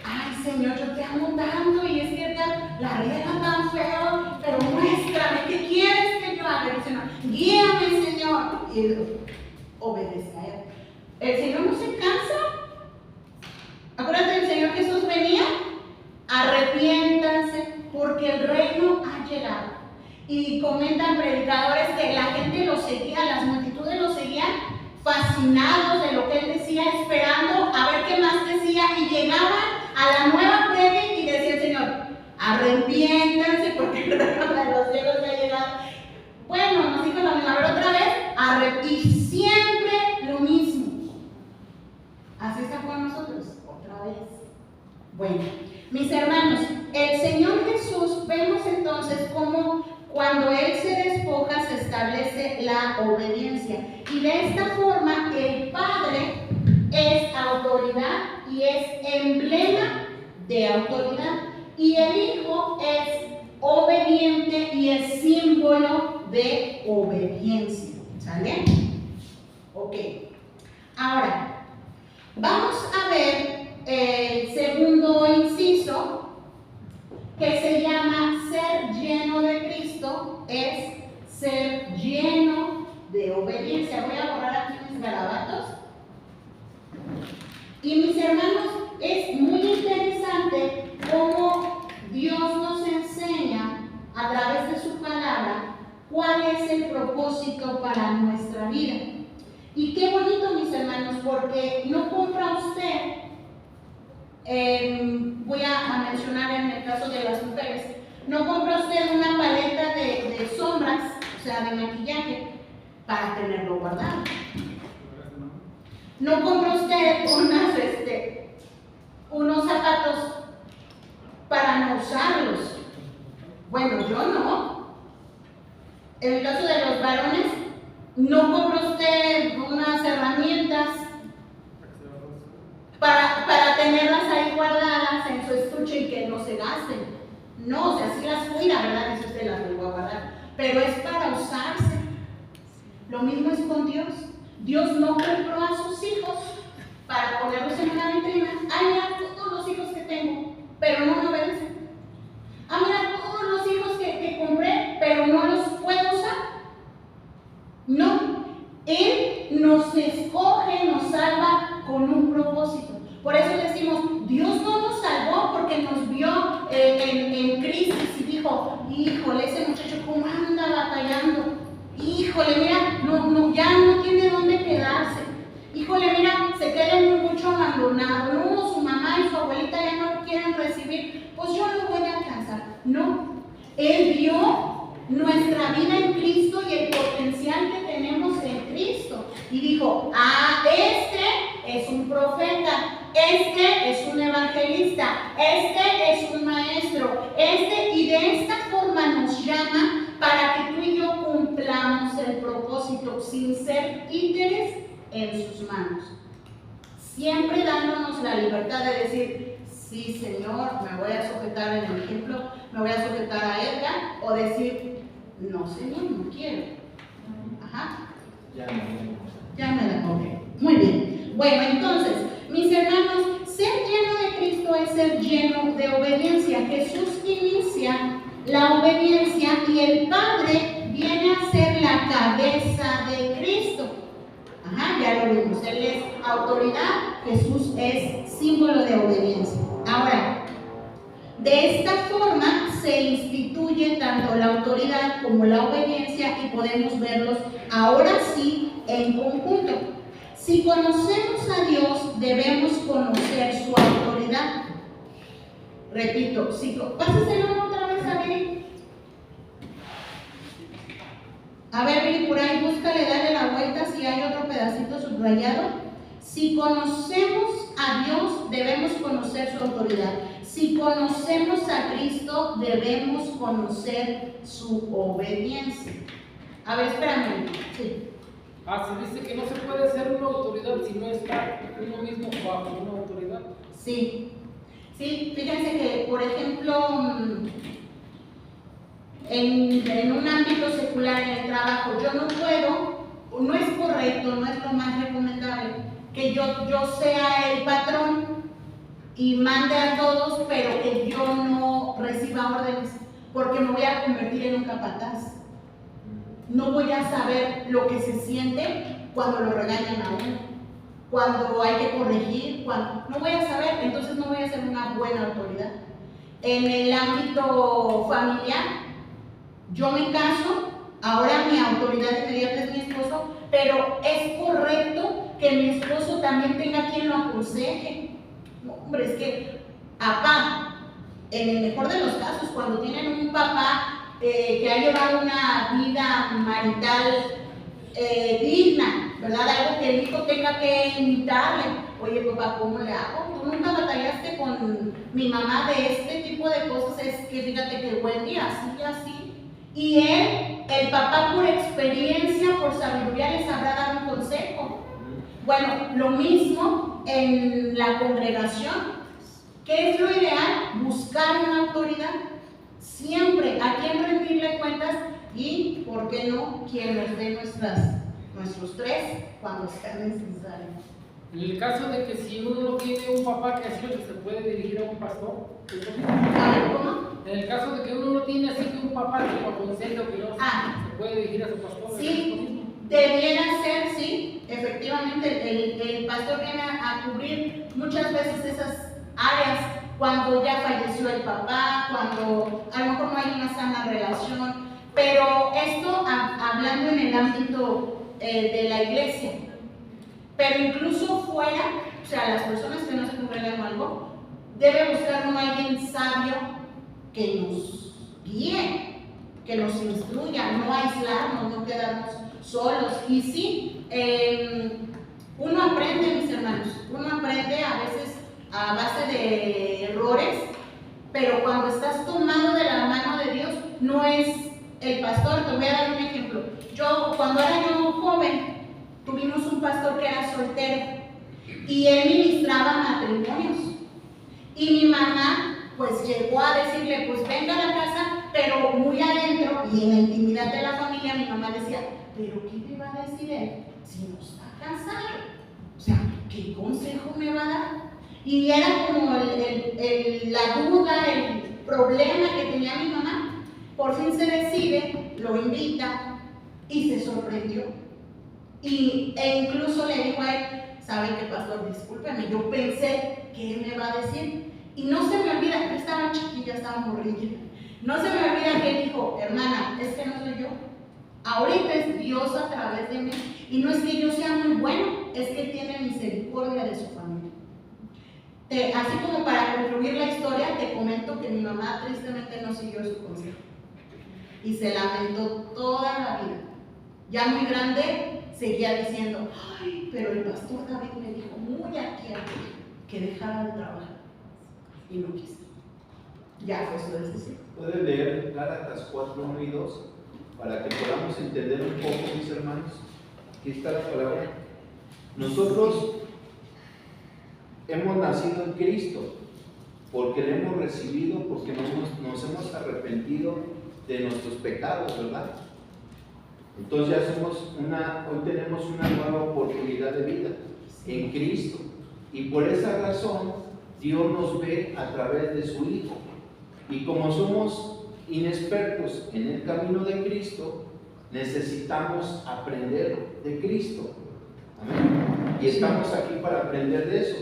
Ay Señor, yo te amo tanto y es que la riega tan feo, pero muéstrame, ¿qué quieres que yo haga? Señor, guíame Señor. Y obedece a Él. El Señor no se cansa. Acuérdate arrepiéntanse porque el reino ha llegado. Y comentan predicadores que la gente lo seguía, las multitudes lo seguían fascinados de lo que él decía, esperando a ver qué más decía, y llegaban a la nueva predica y decía el Señor, arrepiéntanse porque el reino de los cielos ya ha llegado. Bueno, nos dijo la misma, a ver otra vez, y siempre lo mismo. Así está con nosotros, otra vez. Bueno, mis hermanos, el Señor Jesús, vemos entonces cómo cuando Él se despoja se establece la obediencia. Y de esta forma el Padre es autoridad y es emblema de autoridad. Y el Hijo es obediente y es símbolo de obediencia. ¿Sale? Ok. Ahora, vamos a ver el segundo inciso, que se llama ser lleno de Cristo, es ser lleno de obediencia. Voy a borrar aquí mis garabatos. Y mis hermanos, es muy interesante cómo Dios nos enseña a través de su palabra cuál es el propósito para nuestra vida. Y qué bonito, mis hermanos, porque no compra usted, voy a mencionar en el caso de las mujeres, no compra usted una paleta de sombras, o sea, de maquillaje, para tenerlo guardado. No compra usted unos zapatos para no usarlos. Bueno, yo no. En el caso de los varones, no compra usted unas herramientas para tenerlas ahí guardadas en su estuche y que no se gasten. No, o sea, sí las cuida, ¿verdad? Eso usted las vuelve a guardar. Pero es para usarse. Lo mismo es con Dios. Dios no compró a sus hijos para ponerlos en una vitrina. Ay, mira todos los hijos que tengo, pero no me obedecen. Ah, mira todos los hijos que compré, pero no los puedo usar. No, Él nos escoge, nos salva con un propósito. Por eso decimos, Dios no nos salvó porque nos vio en crisis y dijo, híjole, ese muchacho cómo anda batallando. Híjole, mira, ya no tiene dónde quedarse. Híjole, mira, se queda mucho abandonado. No, su mamá y su abuelita ya no lo quieren recibir. Pues yo lo voy a alcanzar. No, Él vio nuestra vida en Cristo y el potencial que tenemos en Cristo. Y dijo, este es un profeta, este es un evangelista, este es un maestro, y de esta forma nos llama para que tú y yo cumplamos el propósito sin ser títeres en sus manos. Siempre dándonos la libertad de decir, sí, Señor, me voy a sujetar en el ejemplo, me voy a sujetar a Edgar, o decir, no, Señor, no quiero. Ajá. Ya me la cogí. Muy bien. Bueno, entonces, mis hermanos, ser lleno de Cristo es ser lleno de obediencia. Jesús inicia la obediencia y el Padre viene a ser la cabeza de Cristo. Ajá, ya lo vimos. Él es autoridad, Jesús es símbolo de obediencia. Ahora, de esta forma se instituye tanto la autoridad como la obediencia y podemos verlos ahora sí en conjunto. Si conocemos a Dios, debemos conocer su autoridad. Repito, pásaselo otra vez a Viri. A ver, Viri, por ahí búscale, dale la vuelta si hay otro pedacito subrayado. Si conocemos a Dios, debemos conocer su autoridad. Si conocemos a Cristo, debemos conocer su obediencia. A ver, espérame. Sí. Se dice que no se puede ser una autoridad si no está uno mismo bajo una autoridad. Sí, fíjense que, por ejemplo, en un ámbito secular, en el trabajo, yo no puedo, no es correcto, no es lo más recomendable, que yo sea el patrón y mande a todos, pero que yo no reciba órdenes, porque me voy a convertir en un capataz. No voy a saber lo que se siente cuando lo regañan a uno, cuando hay que corregir, no voy a saber, entonces no voy a ser una buena autoridad. en el ámbito familiar, yo me caso, ahora mi autoridad inmediata es mi esposo, pero es correcto que mi esposo también tenga quien lo aconseje. No, hombre, es que papá, en el mejor de los casos, cuando tienen un papá que ha llevado una vida marital digna, ¿verdad? Algo que el hijo tenga que imitarle. Oye, papá, ¿cómo le hago? Tú nunca batallaste con mi mamá de este tipo de cosas, es que fíjate que Wendy, así y así. Y él, el papá, por experiencia, por sabiduría, les habrá dado un consejo. Bueno, lo mismo en la congregación. ¿Qué es lo ideal? Buscar una autoridad. Siempre a quien rendirle cuentas y, ¿por qué no?, quien nos dé nuestros tres cuando sea necesario. En el caso de que si uno no tiene un papá que así, se puede dirigir a un pastor. ¿Cómo? En el caso de que uno no tiene así que un papá que lo aconseje o que no se puede dirigir a su pastor. Sí, debiera ser, sí, efectivamente, el pastor viene a cubrir muchas veces esas áreas cuando ya falleció el papá, cuando a lo mejor no hay una sana relación, pero esto hablando en el ámbito de la iglesia, pero incluso fuera, o sea, las personas que no se congregan o algo, debe buscar uno a alguien sabio que nos guíe, que nos instruya, no aislarnos, no quedarnos solos. Y sí, uno aprende, mis hermanos, uno aprende a veces a base de errores, pero cuando estás tomado de la mano de Dios, no es el pastor. Te voy a dar un ejemplo. Cuando era yo joven, tuvimos un pastor que era soltero y él ministraba matrimonios. Y mi mamá, pues llegó a decirle, pues venga a la casa, pero muy adentro y en la intimidad de la familia, mi mamá decía, pero ¿qué me va a decir él si no está casado? O sea, ¿qué consejo me va a dar? Y era como la duda, el problema que tenía mi mamá. Por fin se decide, lo invita y se sorprendió. E incluso le dijo a él, ¿sabe qué, pastor? Discúlpeme, yo pensé que él me va a decir. Y no se me olvida, yo estaba chiquilla, estaba morrilla. No se me olvida que él dijo, hermana, es que no soy yo. Ahorita es Dios a través de mí. Y no es que yo sea muy bueno, es que tiene misericordia de su familia. Así como para concluir la historia, te comento que mi mamá tristemente no siguió su consejo. Y se lamentó toda la vida. Ya muy grande, seguía diciendo, ay, pero el pastor David me dijo muy aquí que dejara de trabajar. Y no quise. Ya fue su decisión. Pueden leer Gálatas 4, 1 y 2 para que podamos entender un poco, mis hermanos. Aquí está la palabra. Nosotros hemos nacido en Cristo porque le hemos recibido, porque nos hemos arrepentido de nuestros pecados, ¿verdad? Entonces ya hoy tenemos una nueva oportunidad de vida en Cristo, y por esa razón Dios nos ve a través de su Hijo, y como somos inexpertos en el camino de Cristo, necesitamos aprender de Cristo. Amén. Y estamos aquí para aprender de eso.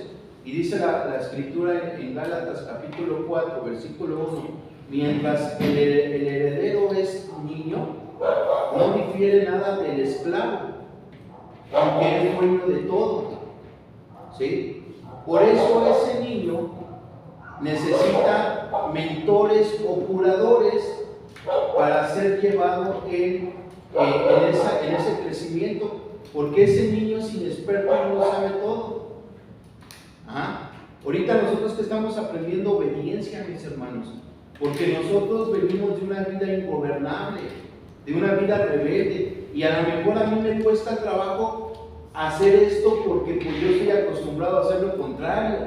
Y dice la escritura en Gálatas capítulo 4, versículo 1, mientras el heredero es niño, no difiere nada del esclavo, aunque es dueño de todo. ¿Sí? Por eso ese niño necesita mentores o curadores para ser llevado en ese crecimiento, porque ese niño es inexperto y no sabe todo. Ahorita nosotros que estamos aprendiendo obediencia, mis hermanos, porque nosotros venimos de una vida ingobernable, de una vida rebelde, y a lo mejor a mí me cuesta trabajo hacer esto porque pues yo estoy acostumbrado a hacer lo contrario,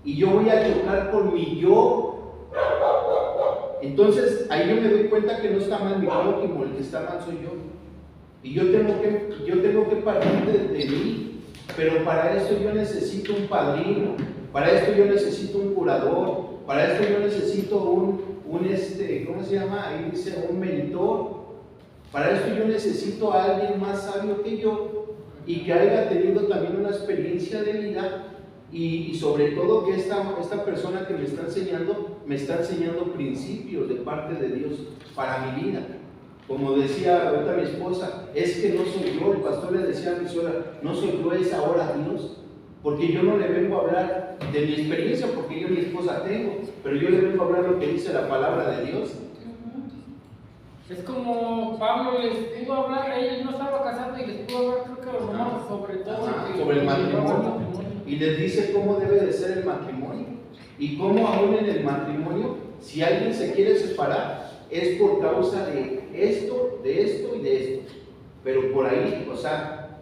y yo voy a chocar con mi yo. Entonces ahí yo me doy cuenta que no está mal mi prójimo, el que está mal soy yo, y yo tengo que partir de mí. Pero para esto yo necesito un padrino, para esto yo necesito un curador, para esto yo necesito ¿cómo se llama? Ahí dice un mentor. Para esto yo necesito a alguien más sabio que yo y que haya tenido también una experiencia de vida Y sobre todo que esta persona que me está enseñando principios de parte de Dios para mi vida. Como decía ahorita mi esposa, es que no soy yo, el pastor le decía a mi suegra, no soy yo, es ahora Dios. Porque yo no le vengo a hablar de mi experiencia, porque yo mi esposa tengo, pero yo le vengo a hablar lo que dice la palabra de Dios. Es como Pablo les pudo hablar, él no estaba casado y les pudo hablar, creo que a los romanos, sobre todo sobre el matrimonio. Y les dice cómo debe de ser el matrimonio. Y cómo aún en el matrimonio, si alguien se quiere separar, es por causa de esto y de esto. Pero por ahí, o sea,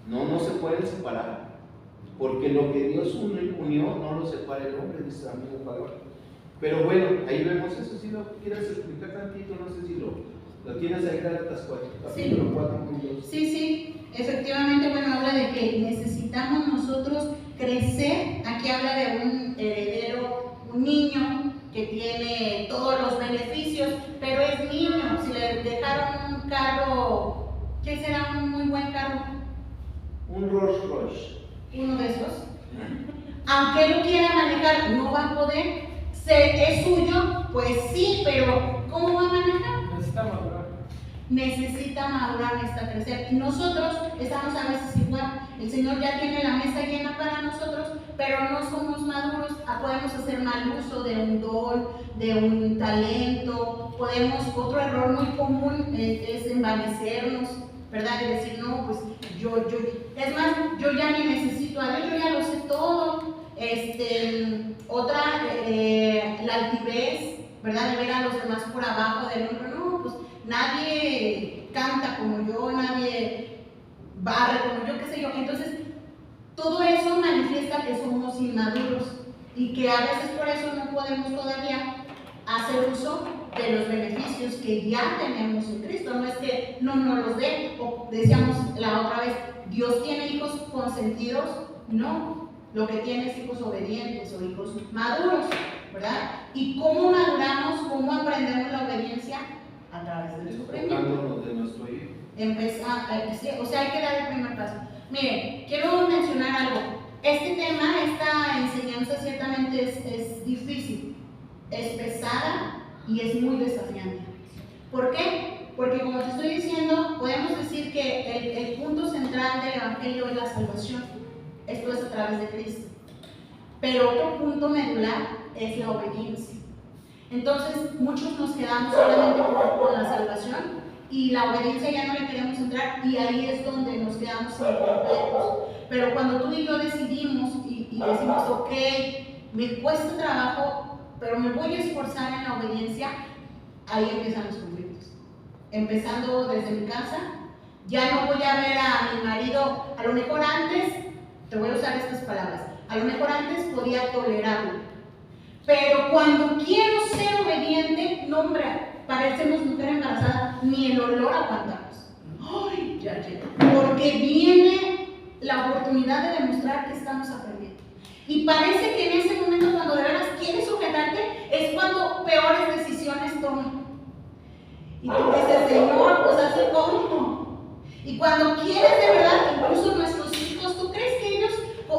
no se pueden separar. Porque lo que Dios unió no lo separa el hombre, dice la misma palabra. Pero bueno, ahí vemos eso. Si lo quieres explicar tantito, no sé si lo tienes ahí, Gálatas 4, capítulo 4, Sí, efectivamente, bueno, habla de que necesitamos nosotros crecer. Aquí habla de un heredero, un niño que tiene todos los beneficios, pero es niño. Si le dejaron un carro, ¿qué será un muy buen carro? Un Rolls Royce. Uno de esos. Aunque él quiera manejar, no va a poder. ¿Es suyo? Pues sí, pero ¿cómo va a manejar? Necesita madurar. Necesita madurar, necesita crecer. Y nosotros estamos a veces igual. El Señor ya tiene la mesa llena para nosotros, pero no somos maduros. Podemos hacer mal uso de un don, de un talento. Otro error muy común es envanecernos, ¿verdad? Y decir, no, pues es más, yo ya ni necesito a Dios, yo ya lo sé todo. La altivez, ¿verdad? De ver a los demás por abajo del hombro. No, pues nadie canta como yo, nadie barre como yo, qué sé yo. Entonces, todo eso manifiesta que somos inmaduros y que a veces por eso no podemos todavía hacer uso de los beneficios que ya tenemos en Cristo. No es que no nos los dé, o decíamos la otra vez, Dios tiene hijos consentidos, no. Lo que tiene es hijos obedientes o hijos maduros, ¿verdad? ¿Y cómo maduramos? ¿Cómo aprendemos la obediencia? A través del sufrimiento. Enfocándonos de nuestro hijo. O sea, hay que dar el primer paso. Miren, quiero mencionar algo. Este tema, esta enseñanza ciertamente es difícil, es pesada y es muy desafiante. ¿Por qué? Porque como te estoy diciendo, podemos decir que el punto central del Evangelio es la salvación. Esto es a través de Cristo. Pero otro punto medular es la obediencia. Entonces, muchos nos quedamos solamente con la salvación y la obediencia ya no le queremos entrar, y ahí es donde nos quedamos incompletos. Pero cuando tú y yo decidimos y decimos, ok, me cuesta trabajo, pero me voy a esforzar en la obediencia, ahí empiezan los conflictos. Empezando desde mi casa, ya no voy a ver a mi marido, a lo mejor antes, te voy a usar estas palabras, a lo mejor antes podía tolerarlo, pero cuando quiero ser obediente, no, hombre, parecemos mujer embarazada, ni el olor aguantamos. ¡Ay, ya llega! Porque viene la oportunidad de demostrar que estamos aprendiendo. Y parece que en ese momento, cuando de veras quieres sujetarte, es cuando peores decisiones toman. Y tú dices, Señor, pues así como. Y cuando quieres de verdad, incluso nuestros hijos, ¿tú crees que ellos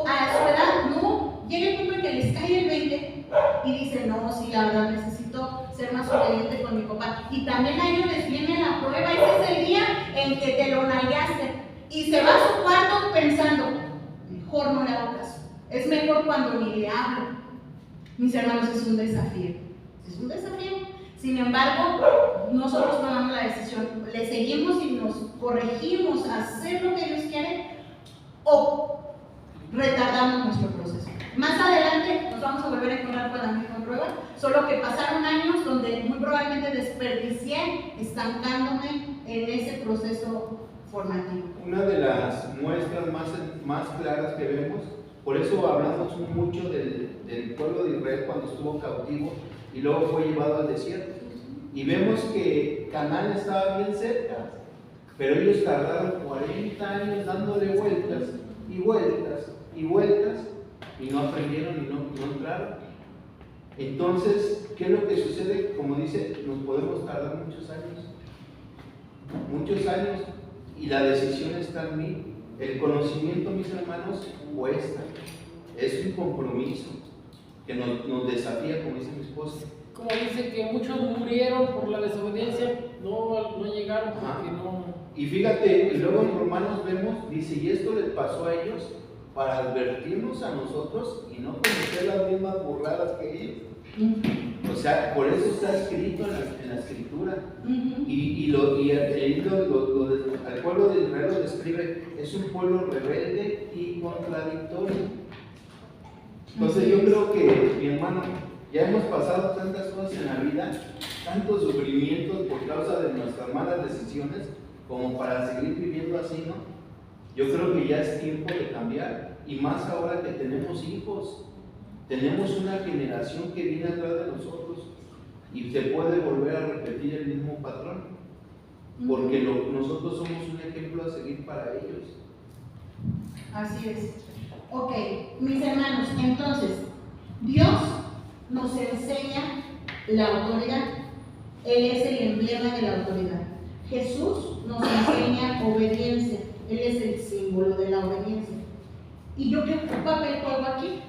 a su edad no? Llega el punto en que les cae el 20 y dicen, no, sí, la verdad necesito ser más obediente con mi papá. Y también a ellos les viene la prueba, ese es el día en que te lo nallaste. Y se va a su cuarto pensando, mejor no le hago caso. Es mejor cuando ni le hablo. Mis hermanos, es un desafío. Es un desafío. Sin embargo, nosotros tomamos la decisión, le seguimos y nos corregimos a hacer lo que Dios quiere, o retardamos nuestro proceso. Más adelante nos vamos a volver a encontrar con la misma prueba, solo que pasaron años donde muy probablemente desperdicié estancándome en ese proceso formativo. Una de las muestras más claras que vemos, por eso hablamos mucho del pueblo de Israel cuando estuvo cautivo y luego fue llevado al desierto. Y vemos que Canaán estaba bien cerca, pero ellos tardaron 40 años dándole vueltas y vueltas y vueltas y no aprendieron y no entraron. Entonces, ¿qué es lo que sucede? Como dice, nos podemos tardar muchos años, y la decisión está en mí. El conocimiento, mis hermanos, cuesta. es un compromiso que nos desafía, como dice mi esposa. Como dice que muchos murieron por la desobediencia, no llegaron porque no. Y fíjate, y luego en Romanos vemos, dice, y esto les pasó a ellos para advertirnos a nosotros y no cometer las mismas burradas que ellos. O sea, por eso está escrito en la escritura. Al pueblo de Israel lo describe, es un pueblo rebelde y contradictorio. Entonces yo creo que, mi hermano, ya hemos pasado tantas cosas en la vida, tantos sufrimientos por causa de nuestras malas decisiones, como para seguir viviendo así, ¿no? Yo creo que ya es tiempo de cambiar, y más ahora que tenemos hijos. Tenemos una generación que viene atrás de nosotros y se puede volver a repetir el mismo patrón, porque nosotros somos un ejemplo a seguir para ellos. Así es. Ok, mis hermanos, entonces, Dios nos enseña la autoridad. Él es el emblema de la autoridad. Jesús nos enseña obediencia. Él es el símbolo de la obediencia. ¿Y yo qué papel juego aquí?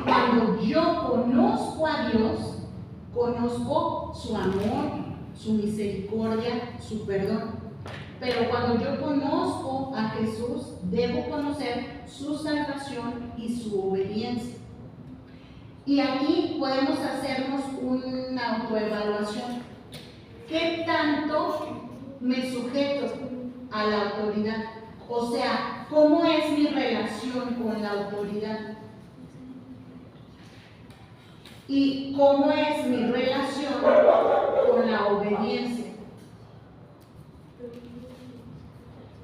Cuando yo conozco a Dios, conozco su amor, su misericordia, su perdón. Pero cuando yo conozco a Jesús, debo conocer su salvación y su obediencia. Y aquí podemos hacernos una autoevaluación. ¿Qué tanto me sujeto a la autoridad? O sea, ¿cómo es mi relación con la autoridad? ¿Y cómo es mi relación con la obediencia?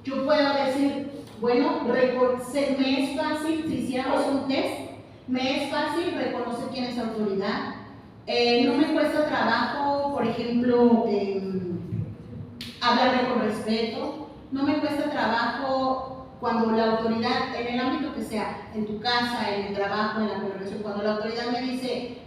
Yo puedo decir, bueno, me es fácil, si hiciéramos un test, me es fácil reconocer quién es autoridad. No me cuesta trabajo, por ejemplo, hablarle con respeto. No me cuesta trabajo cuando la autoridad, en el ámbito que sea, en tu casa, en el trabajo, en la congregación, cuando la autoridad me dice,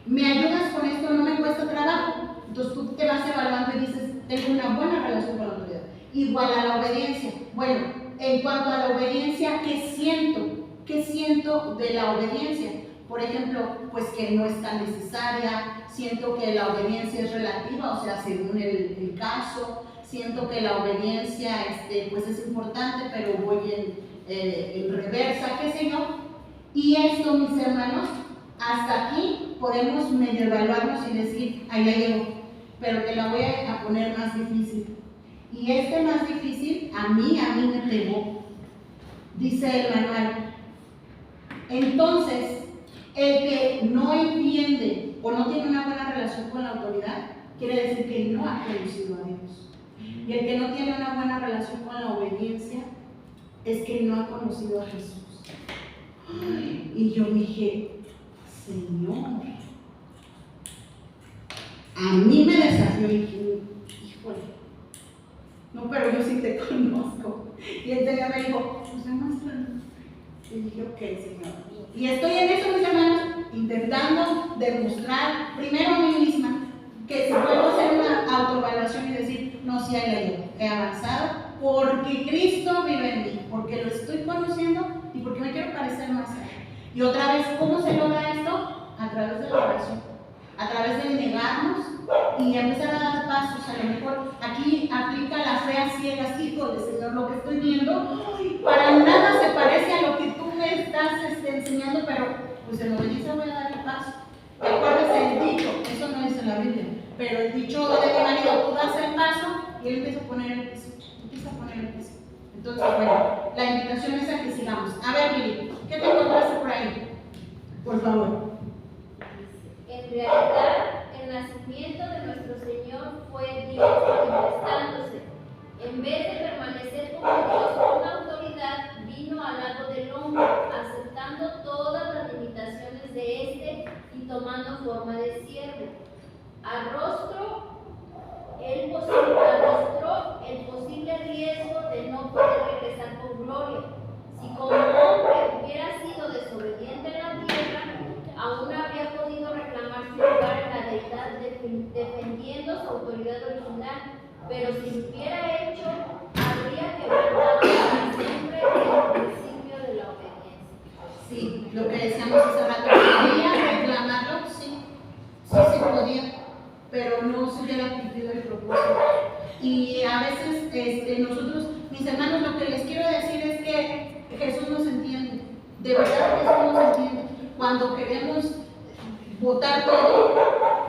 ¿me ayudas con esto? No me cuesta trabajo. Entonces tú te vas evaluando y dices, tengo una buena relación con la autoridad. Igual a la obediencia. Bueno, en cuanto a la obediencia, ¿qué siento? ¿Qué siento de la obediencia? Por ejemplo, pues que no es tan necesaria, siento que la obediencia es relativa, o sea, según el caso, siento que la obediencia pues es importante, pero voy en reversa, qué sé yo. Y esto, mis hermanos, hasta aquí podemos medio evaluarnos y decir, ahí ya llego, pero te la voy a poner más difícil. Y más difícil, a mí me pegó. Dice el manual. Entonces, el que no entiende o no tiene una buena relación con la autoridad, quiere decir que no ha conocido a Dios. Y el que no tiene una buena relación con la obediencia, es que no ha conocido a Jesús. Y yo dije, Señor, a mí me desafió y dije, híjole, no, pero yo sí te conozco. Y el Señor me dijo, pues demuéstralo. Y dije, ok, Señor. Y estoy en eso, mis hermanos, intentando demostrar primero a mí misma que si puedo hacer una autoevaluación y decir, no, sí he avanzado, porque Cristo vive en mí, porque lo estoy conociendo y porque me quiero parecer más a Él. Y otra vez, ¿cómo se logra esto? A través de la oración, a través de negarnos y empezar a dar pasos. A lo mejor aquí aplica la fe a ciegas, híjole, Señor, lo que estoy viendo para nada se parece a lo que tú me estás enseñando, pero pues en obediencia voy a dar el paso. ¿Te acuerdas el dicho? Eso no dice la Biblia, pero el dicho de mi marido, tú das el paso y él empieza a poner el piso, Entonces, bueno, la invitación es a que sigamos. A ver, Mili, ¿qué te encontraste por ahí? Por favor. En realidad, el nacimiento de nuestro Señor fue Dios manifestándose. En vez de permanecer como Dios con autoridad, vino al lado del hombre, aceptando todas las limitaciones de éste y tomando forma de siervo. Arrostró el posible riesgo de no poder regresar con gloria. Si como hombre hubiera sido desobediente en la tierra, aún habría podido reclamar su lugar en la deidad defendiendo su autoridad original, pero si lo hubiera hecho, habría quebrantado para siempre el principio de la obediencia. Sí, Lo que decíamos hace rato, ¿podía reclamarlo? Sí, sí podía, pero no se hubiera cumplido el propósito. Y a veces nosotros, mis hermanos, lo que les quiero decir es que Jesús nos entiende, de verdad Jesús nos entiende. Cuando queremos votar todo,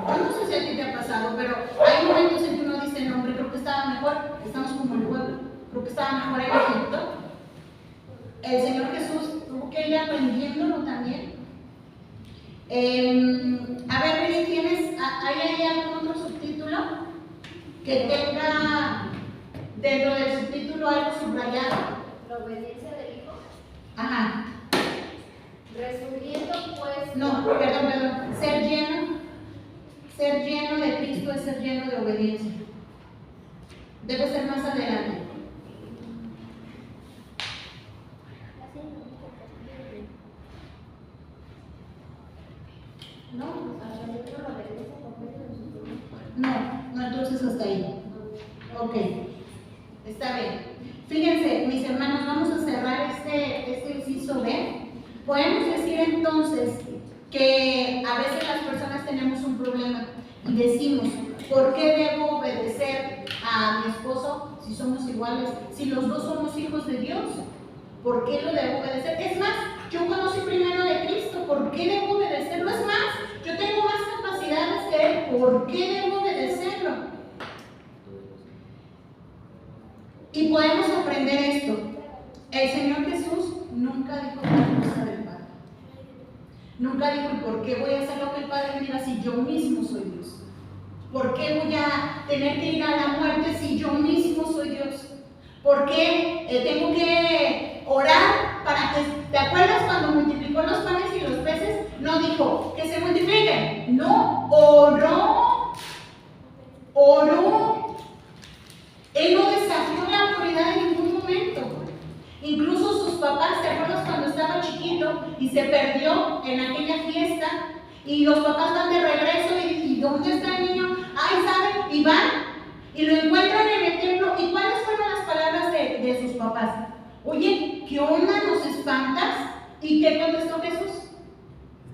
yo no sé si a ti te ha pasado, pero hay momentos en que uno dice, no, hombre, creo que estaba mejor, estamos como el pueblo, creo que estaba mejor en Egipto. El Señor Jesús tuvo que ir aprendiéndolo también. A ver, Miri, ¿hay algún otro subtítulo que tenga dentro del subtítulo algo subrayado? La obediencia del Hijo. Ajá. Resumiendo, pues. No, perdón. Ser lleno de Cristo es ser lleno de obediencia. Debe ser más adelante. No, entonces hasta ahí. Ok, está bien. Fíjense, mis hermanos, vamos a cerrar este inciso B. Podemos decir entonces que a veces las personas tenemos un problema y decimos, ¿por qué debo obedecer a mi esposo si somos iguales? Si los dos somos hijos de Dios, ¿por qué lo debo obedecer? Es más, yo conocí primero de Cristo, ¿por qué debo obedecerlo? Es más, yo tengo más capacidades que Él, ¿por qué debo obedecerlo? Y podemos aprender esto. El Señor Jesús nunca dijo tal cosa del Padre. Nunca dijo, ¿por qué voy a hacer lo que el Padre me diga si yo mismo soy Dios? ¿Por qué voy a tener que ir a la muerte si yo mismo soy Dios? ¿Por qué tengo que orar para que, ¿te acuerdas cuando multiplicó los panes y los peces? No dijo que se multipliquen, no, oró. Él no desafió la autoridad en ningún momento. Incluso sus papás, ¿te acuerdas cuando estaba chiquito y se perdió en aquella fiesta? Y los papás van de regreso y ¿dónde está el niño? Ay, ¿saben? Y van y lo encuentran en el templo. ¿Y cuáles fueron las palabras de sus papás? Oye, ¿qué onda? ¿Nos espantas? ¿Y qué contestó Jesús?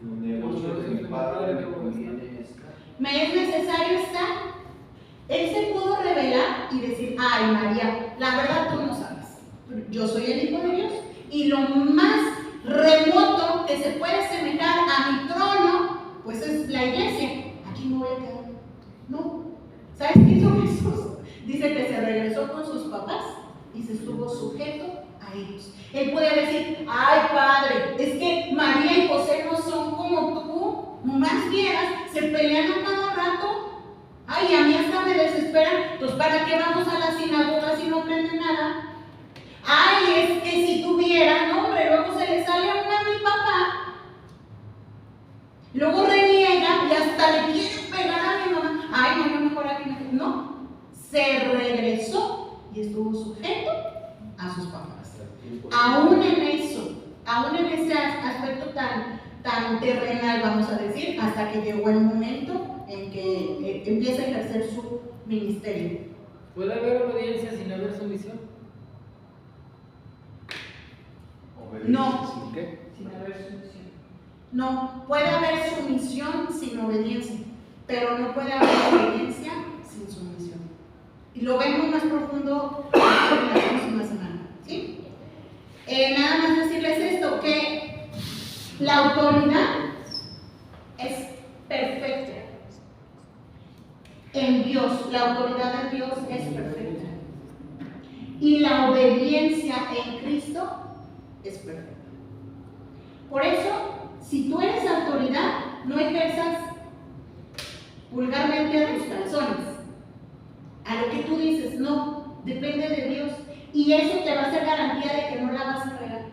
Los negocios de mi padre me conviene estar. ¿Me es necesario estar? Él se pudo revelar y decir, ay María, la verdad tú no sabes. Yo soy el Hijo de Dios y lo más remoto que se puede semejar a mi trono, pues es la iglesia. Aquí me voy a quedar. No. ¿Sabes qué hizo Jesús? Dice que se regresó con sus papás y se estuvo sujeto a ellos. Él puede decir, ay Padre, es que María y José no son como tú, más vieras, se pelean a cada rato. Ay, a mí hasta me desesperan, pues ¿para qué vamos a la sinagoga si no aprenden nada? Ay, es que si tuviera, no hombre, luego se le sale una a mi papá, luego reniega y hasta le quiere pegar a mi mamá. Ay, no, yo mejor aquí no. Se regresó y estuvo sujeto a sus papás. Aún en ese aspecto tan terrenal, vamos a decir, hasta que llegó el momento en que empieza a ejercer su ministerio. ¿Puede haber obediencia sin haber sumisión? No. ¿Sin qué? Sin haber sumisión. No, puede haber sumisión sin obediencia, pero no puede haber obediencia sin sumisión. Y lo vemos más profundo en la próxima semana, ¿sí? Nada más decirles esto, que la autoridad es perfecta. En Dios, la autoridad de Dios es perfecta. Y la obediencia en Cristo es perfecta. Por eso, si tú eres autoridad, no ejerzas vulgarmente a tus calzones, a lo que tú dices, no, depende de Dios. Y eso te va a hacer garantía de que no la vas a regar.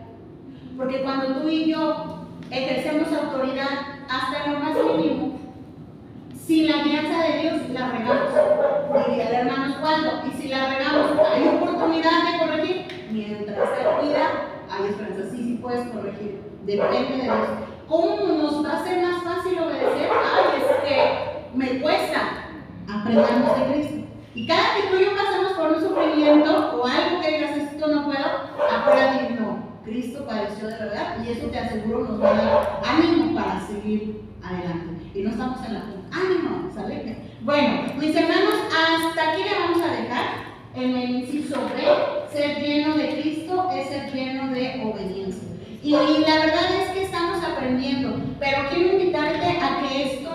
Porque cuando tú y yo ejercemos autoridad hasta lo más mínimo, sin la guianza de Dios, la regamos. Diría el hermano, ¿cuándo? Y si la regamos, hay oportunidad de corregir. Mientras se cuida, hay esperanza. Sí puedes corregir. Depende de Dios. ¿Cómo nos va a ser más fácil obedecer? Ay, es que me cuesta. Aprendamos de Cristo. Y cada que tú y yo pasamos por un sufrimiento o algo que digas, esto no puedo, acuérdate, no, Cristo padeció de verdad, y eso te aseguro nos va a dar ánimo para seguir adelante. Y no estamos en la punta. ¡Ánimo! ¿Sale? Bueno, mis hermanos, hasta aquí le vamos a dejar en el inciso B. Ser lleno de Cristo es ser lleno de obediencia. Y la verdad es que estamos aprendiendo, pero quiero invitarte a que esto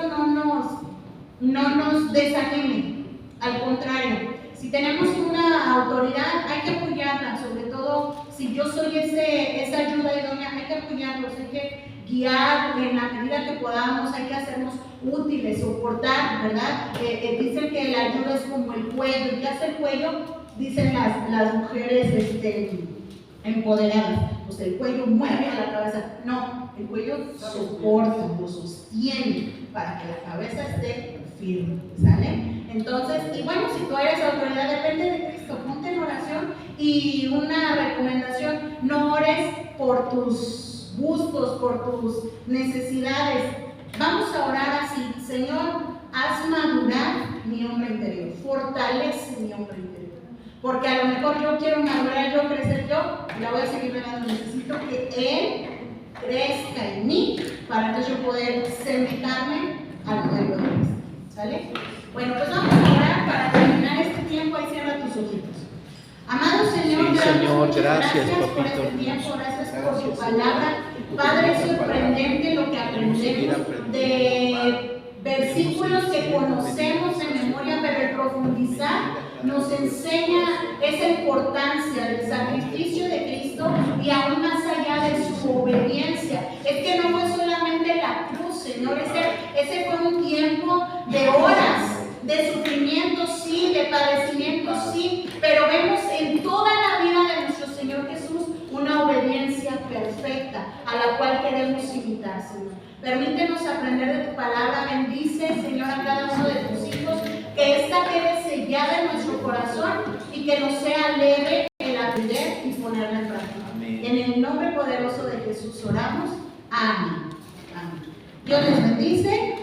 no nos desanime. Al contrario, si tenemos una autoridad, hay que apoyarla, sobre todo si yo soy esa ayuda idónea, hay que apoyarlos, hay que guiar en la medida que podamos, hay que hacernos útiles, soportar, ¿verdad? Dicen que la ayuda es como el cuello. ¿Qué hace el cuello? Dicen las mujeres empoderadas. Pues el cuello mueve a la cabeza. No, el cuello soporta, lo sostiene para que la cabeza esté firme, ¿sale? Entonces, y bueno, si tú eres autoridad, depende de Cristo, ponte en oración. Y una recomendación, no ores por tus gustos, por tus necesidades. Vamos a orar así: Señor, haz madurar mi hombre interior, fortalece mi hombre interior. Porque a lo mejor yo quiero madurar, yo crecer, yo la voy a seguir regando. Necesito que Él crezca en mí para que yo pueda semejarme al modelo de Cristo. ¿Sale? Bueno, pues vamos a orar para terminar este tiempo. Ahí cierra tus ojitos. Amado Señor, Sí, Señor, gracias papito. por este tiempo, gracias por tu palabra. Padre, es sorprendente lo que aprendemos de versículos que conocemos en memoria, pero el profundizar nos enseña esa importancia del sacrificio de Cristo y aún más allá de su obediencia. Es que no fue solamente la cruz, Señor, ese fue un tiempo de horas, de sufrimiento, sí, de padecimiento, sí, pero vemos en toda la vida de nuestro Señor Jesús una obediencia perfecta a la cual queremos imitar, Señor. Permítenos aprender de tu palabra. Bendice, Señor, a cada uno de tus hijos, que esta quede sellada en nuestro corazón y que nos sea leve el aprender y ponerla en práctica. En el nombre poderoso de Jesús oramos. Amén. Amén. Dios les bendice.